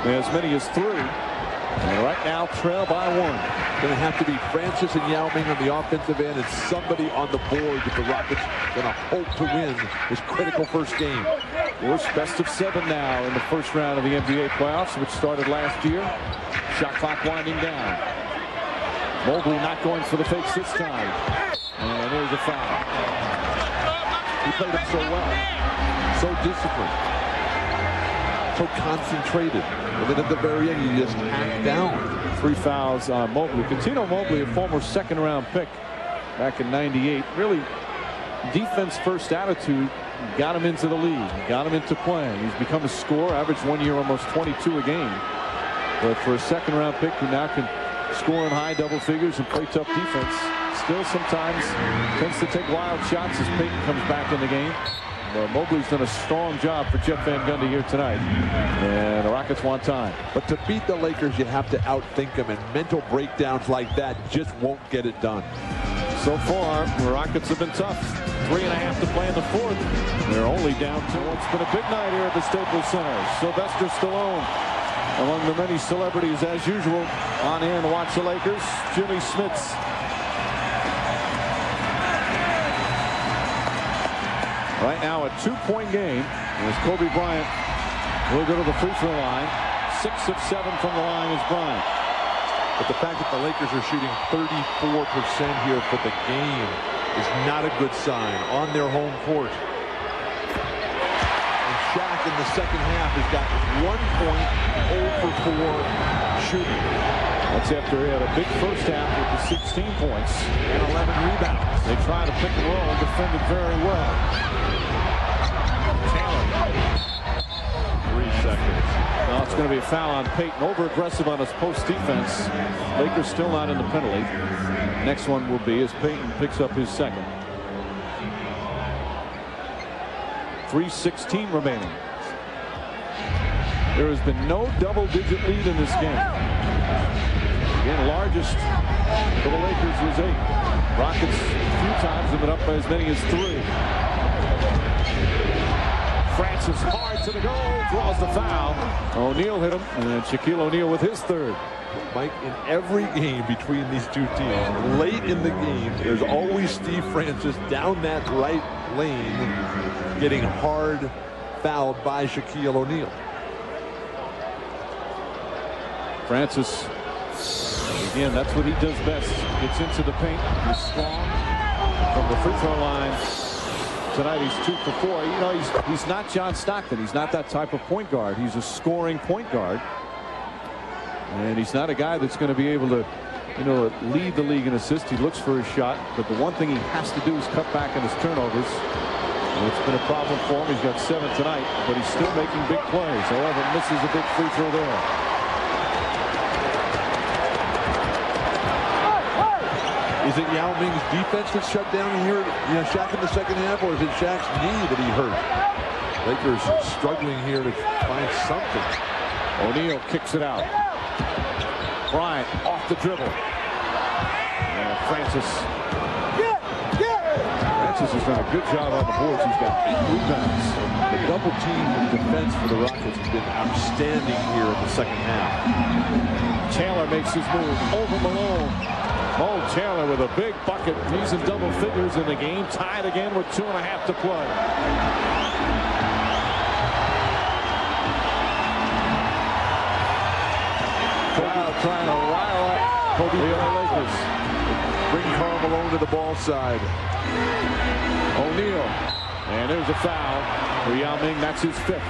as many as 3. And right now, trail by 1. Going to have to be Francis and Yao Ming on the offensive end and somebody on the board if the Rockets going to hope to win this critical first game. Worst best of 7 now in the first round of the NBA playoffs, which started last year. Shot clock winding down. Mobley not going for the fakes this time. And there's a foul. He played it so well. So disciplined. So concentrated. And then at the very end, he just hacked down. 3 fouls on Mobley. Cuttino Mobley, a former 2nd-round pick back in '98. Really, defense first attitude got him into the league, got him into playing. He's become a scorer, averaged 1 year almost 22 a game. But for a second-round pick who now can score in high double figures and play tough defense, still sometimes tends to take wild shots as Peyton comes back in the game. Mobley's done a strong job for Jeff Van Gundy here tonight, and the Rockets want time. But to beat the Lakers, you have to outthink them, and mental breakdowns like that just won't get it done. So far, the Rockets have been tough. 3.5 to play in the fourth. They're only down 2. It's been a big night here at the Staples Center. Sylvester Stallone, among the many celebrities as usual, on hand to watch the Lakers. Jimmy Smits. Right now, a 2-point game as Kobe Bryant will go to the free throw line. 6 of 7 from the line is Bryant. But the fact that the Lakers are shooting 34% here for the game is not a good sign on their home court. And Shaq in the second half has got 1 point, 0 for 4 shooting. That's after he had a big first half with the 16 points and 11 rebounds. They try to pick and roll and defend it very well. Taylor. 3 seconds. Now it's going to be a foul on Peyton. Over-aggressive on his post defense. Lakers still not in the penalty. Next one will be as Peyton picks up his second. 3:16 remaining. There has been no double-digit lead in this game. Again, largest for the Lakers was 8. Rockets a few times have been up by as many as 3. Francis hard to the goal, draws the foul. O'Neal hit him, and Shaquille O'Neal with his third. Mike, in every game between these two teams, late in the game, there's always Steve Francis down that right lane getting hard fouled by Shaquille O'Neal. Francis, again, that's what he does best. Gets into the paint. He's strong from the free throw line. Tonight he's 2 for 4. You know, he's not John Stockton. He's not that type of point guard. He's a scoring point guard. And he's not a guy that's going to be able to, you know, lead the league in assists. He looks for his shot, but the one thing he has to do is cut back on his turnovers. And it's been a problem for him. He's got 7 tonight, but he's still making big plays. However, misses a big free throw there. Is it Yao Ming's defense that's shut down here, you know, Shaq in the second half, or is it Shaq's knee that he hurt? Lakers struggling here to find something. O'Neal kicks it out. Bryant off the dribble. And Francis has done a good job on the boards. He's got 8 rebounds. The double team defense for the Rockets has been outstanding here in the second half. Taylor makes his move over Malone. Mo Taylor with a big bucket. He's in double figures in the game. Tied again with 2.5 to play. Crowd trying to rile up Kobe Lakers. Bring Karl Malone to the ball side. O'Neal. And there's a foul for Yao Ming. That's his 5th.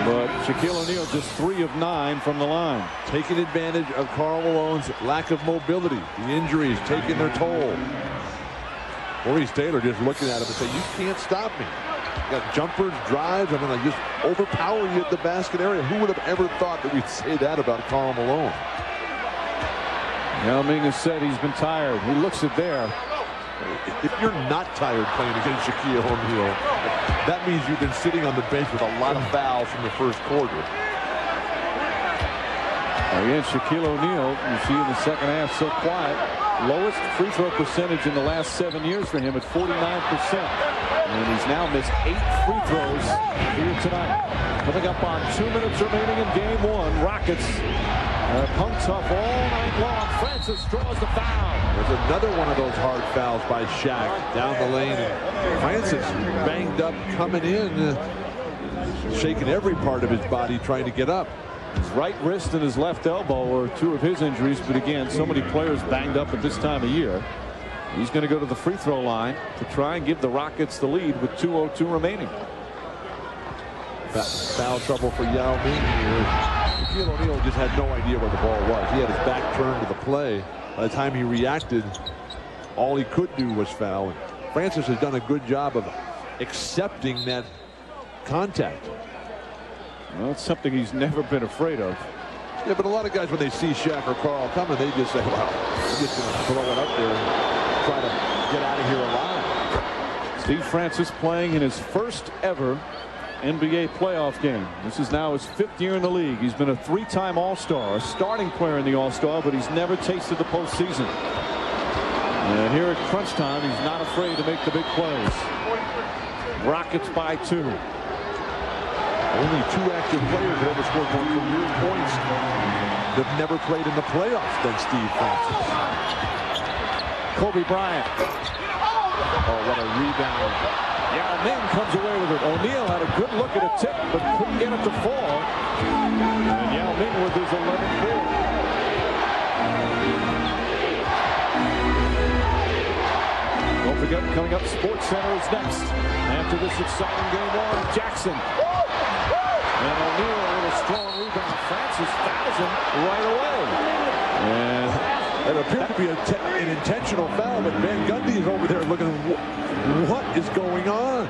But Shaquille O'Neal just 3 of 9 from the line. Taking advantage of Karl Malone's lack of mobility. The injuries taking their toll. Maurice Taylor just looking at him and saying, you can't stop me. Got jumpers, drives. I'm going to just overpower you at the basket area. Who would have ever thought that we'd say that about Karl Malone? Yao Ming has said he's been tired. He looks it there. If you're not tired playing against Shaquille O'Neal, that means you've been sitting on the bench with a lot of fouls from the first quarter. Again, Shaquille O'Neal, you see in the second half, so quiet. Lowest free throw percentage in the last 7 years for him at 49%. And he's now missed 8 free throws here tonight. Coming up on 2 minutes remaining in game 1. Rockets hung tough all night long. Francis draws the foul. There's another one of those hard fouls by Shaq down the lane. And Francis banged up coming in, shaking every part of his body trying to get up. His right wrist and his left elbow are 2 of his injuries. But again, so many players banged up at this time of year. He's going to go to the free throw line to try and give the Rockets the lead with 2:02 remaining. Foul trouble for Yao Ming here. Shaquille O'Neal just had no idea where the ball was. He had his back turned to the play. By the time he reacted, all he could do was foul. And Francis has done a good job of accepting that contact. Well, it's something he's never been afraid of. Yeah, but a lot of guys, when they see Shaq or Carl coming, they just say, well, I'm just going to throw it up there and try to get out of here alive. Steve Francis playing in his first ever NBA playoff game. This is now his 5th year in the league. He's been a 3-time All-Star, a starting player in the All-Star, but he's never tasted the postseason. And here at crunch time, he's not afraid to make the big plays. Rockets by 2. Only 2 active players that ever scored more career points that have never played in the playoffs than Steve Francis. Kobe Bryant. Oh, what a rebound. Yao Ming comes away with it. O'Neal had a good look at a tip, but couldn't get it to fall. And Yao Ming with his 11th board. Don't forget, coming up, Sports Center is next. After this exciting game on, Jackson. And O'Neal with a strong rebound. Francis fouls him right away. And it appeared to be an intentional foul, but Van Gundy is over there looking, what is going on?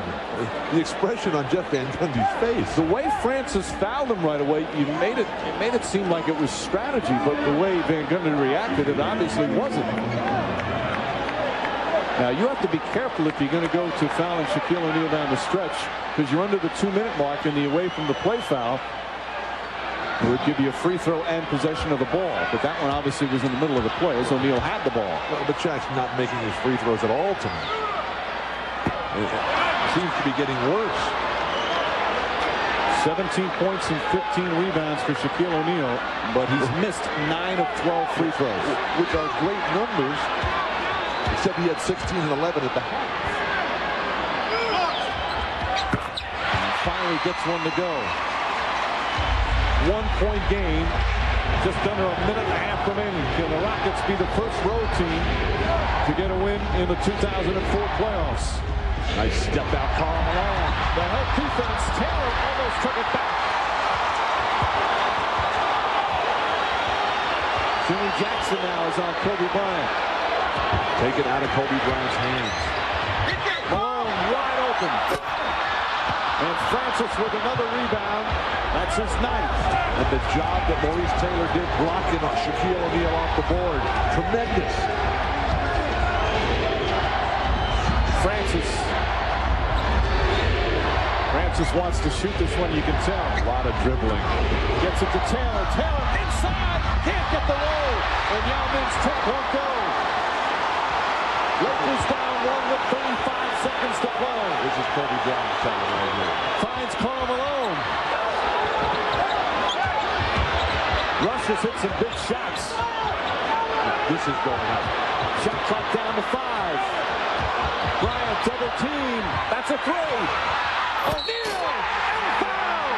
The expression on Jeff Van Gundy's face. The way Francis fouled him right away, it made it seem like it was strategy, but the way Van Gundy reacted, it obviously wasn't. Now, you have to be careful if you're going to go to fouling Shaquille O'Neal down the stretch, because you're under the 2-minute mark in the away from the play foul. It would give you a free throw and possession of the ball, but that one obviously was in the middle of the play as O'Neal had the ball. Well, but Shaq's not making his free throws at all tonight. It seems to be getting worse. 17 points and 15 rebounds for Shaquille O'Neal, but he's missed 9 of 12 free throws, which are great numbers, except he had 16 and 11 at the half. And finally gets one to go. 1-point game, just under a minute and a half remaining. Can the Rockets be the first road team to get a win in the 2004 playoffs? Nice step out, Karl Malone. The help defense, Taylor almost took it back. Jimmy Jackson now is on Kobe Bryant. Take it out of Kobe Bryant's hands. Malone wide open. And Francis with another rebound. That's his 9th. And the job that Maurice Taylor did blocking Shaquille O'Neal off the board. Tremendous. Francis wants to shoot this one, you can tell. A lot of dribbling. Gets it to Taylor. Taylor inside. Can't get the roll. And Yao Ming's tip won't go. Lakers down 1 with 35 seconds to play. This is Kobe Bryant coming right here. Finds Karl Malone. Rush has hit some big shots. This is going up. Shot clock down to 5. Bryant double team. That's a 3. O'Neal and foul.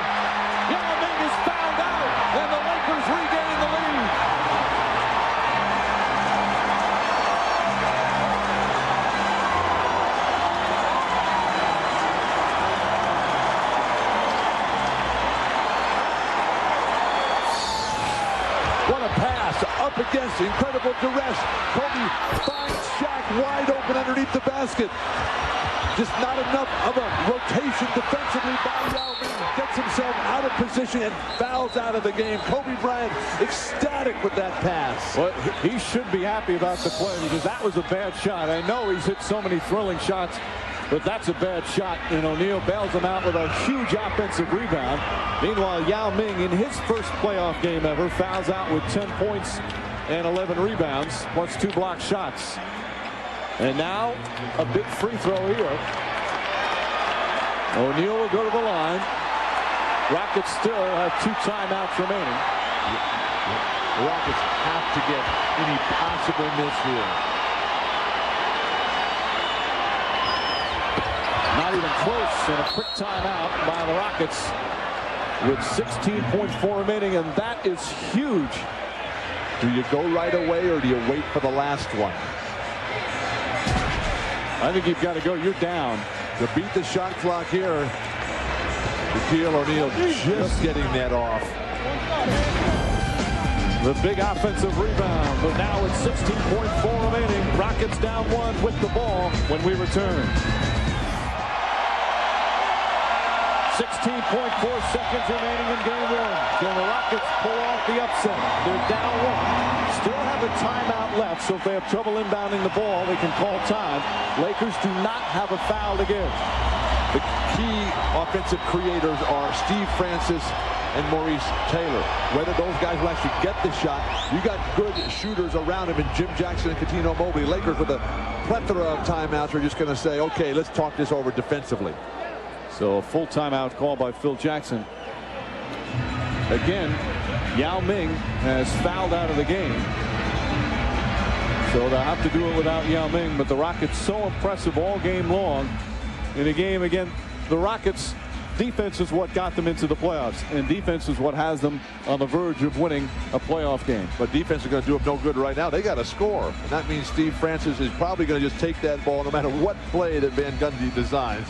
Yao Ming is fouled out, and the Lakers regain the lead. What a pass up against incredible duress. Kobe finds Shaq wide open underneath the basket. Just not enough of a rotation defensively by Yao Ming. Gets himself out of position and fouls out of the game. Kobe Bryant ecstatic with that pass. Well, he should be happy about the play because that was a bad shot. I know he's hit so many thrilling shots, but that's a bad shot. And O'Neal bails him out with a huge offensive rebound. Meanwhile, Yao Ming, in his first playoff game ever, fouls out with 10 points and 11 rebounds, plus 2 blocked shots. And now, a big free throw here. O'Neal will go to the line. Rockets still have 2 timeouts remaining. The Rockets have to get any possible miss here. Not even close, and a quick timeout by the Rockets with 16.4 remaining, and that is huge. Do you go right away or do you wait for the last one? I think you've got to go. You're down. To beat the shot clock here, Shaquille O'Neal just getting that off. The big offensive rebound, but now it's 16.4 remaining. Rockets down 1 with the ball when we return. 16.4 seconds remaining in game 1. Can the Rockets pull off the upset? They're down 1. Still have a timeout left, so if they have trouble inbounding the ball, they can call time. Lakers do not have a foul to give. The key offensive creators are Steve Francis and Maurice Taylor. Whether those guys will actually get the shot, you got good shooters around him in Jim Jackson and Cuttino Mobley. Lakers with a plethora of timeouts are just going to say, okay, let's talk this over defensively. So a full timeout call by Phil Jackson. Again, Yao Ming has fouled out of the game. So they'll have to do it without Yao Ming, but the Rockets so impressive all game long. In a game, again, the Rockets defense is what got them into the playoffs, and defense is what has them on the verge of winning a playoff game. But defense is going to do them no good right now. They got to score, and that means Steve Francis is probably going to just take that ball no matter what play that Van Gundy designs.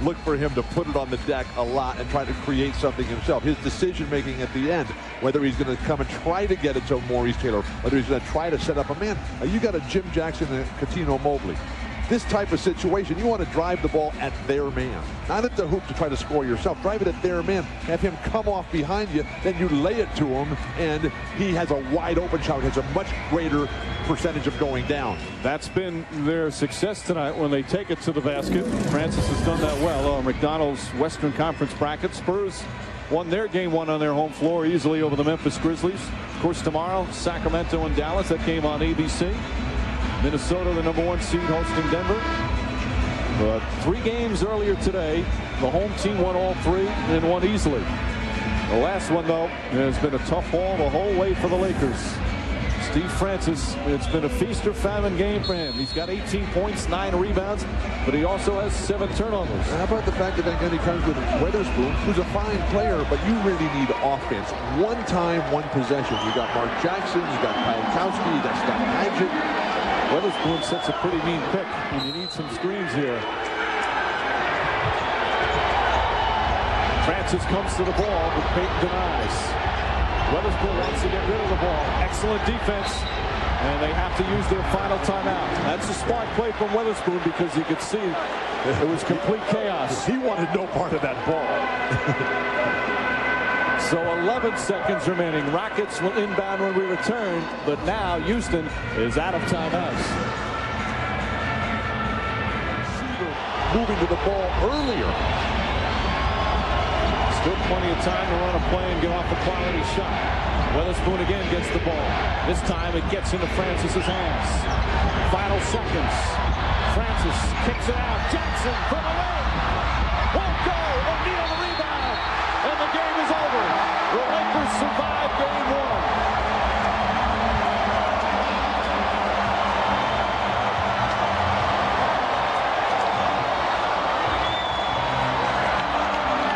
Look for him to put it on the deck a lot and try to create something himself. His decision making at the end, whether he's going to come and try to get it to Maurice Taylor, whether he's going to try to set up a man. You got a Jim Jackson and Cuttino Mobley. This type of situation, you want to drive the ball at their man, not at the hoop to try to score yourself. Drive it at their man. Have him come off behind you, then you lay it to him, and he has a wide open shot. He has a much greater percentage of going down. That's been their success tonight when they take it to the basket. Francis has done that well on McDonald's Western Conference bracket. Spurs won their game 1 on their home floor easily over the Memphis Grizzlies. Of course, tomorrow, Sacramento and Dallas. That game on ABC. Minnesota, the #1 seed, hosting Denver. But 3 games earlier today, the home team won all 3 and won easily. The last one, though, has been a tough haul the whole way for the Lakers. Steve Francis, it's been a feast or famine game for him. He's got 18 points, 9 rebounds, but he also has 7 turnovers. How about the fact that Van Gundy comes with Weatherspoon, who's a fine player, but you really need offense. One time, one possession. You got Mark Jackson, you got Kyle Kowski, you got Scott Magic. Weatherspoon sets a pretty mean pick, and you need some screens here. Francis comes to the ball, but Payton denies. Weatherspoon wants to get rid of the ball. Excellent defense, and they have to use their final timeout. That's a smart play from Weatherspoon because you could see it was complete chaos. He wanted no part of that ball. So 11 seconds remaining. Rockets will inbound when we return, but now Houston is out of timeouts. Moving to the ball earlier. Still plenty of time to run a play and get off a quality shot. Weatherspoon again gets the ball. This time it gets into Francis's hands. Final seconds. Francis kicks it out. Jackson from the lane. Won't go. O'Neal the rebound. And the game is over. The Lakers survive game 1.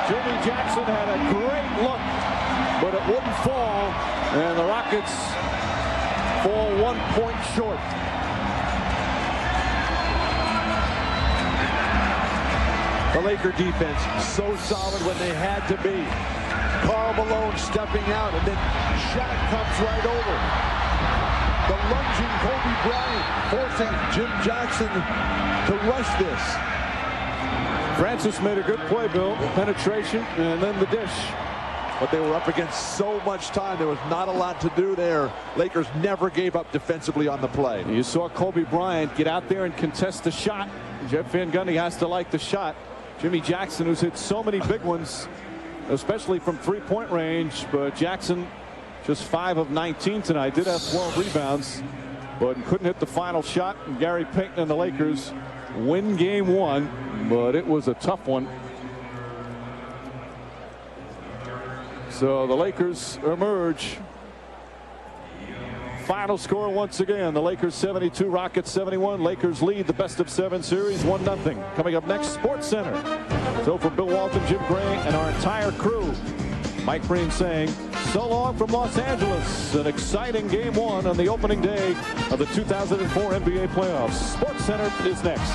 Jimmy Jackson had a great look, but it wouldn't fall, and the Rockets fall 1 point short. The Laker defense so solid when they had to be. Karl Malone stepping out, and then Shaq comes right over. The lunging Kobe Bryant forcing Jim Jackson to rush this. Francis made a good play, Bill. Penetration, and then the dish. But they were up against so much time. There was not a lot to do there. Lakers never gave up defensively on the play. You saw Kobe Bryant get out there and contest the shot. Jeff Van Gundy has to like the shot. Jimmy Jackson, who's hit so many big ones, especially from 3-point range, but Jackson just 5 of 19 tonight. Did have 12 rebounds, but couldn't hit the final shot. And Gary Payton and the Lakers win game 1, but it was a tough one. So the Lakers emerge. Final score once again, the Lakers 72, Rockets 71. Lakers lead the best-of-7 series 1-0. Coming up next, Sports Center. So for Bill Walton, Jim Gray, and our entire crew, Mike Breen saying so long from Los Angeles. An exciting game 1 on the opening day of the 2004 NBA playoffs. Sports Center is next.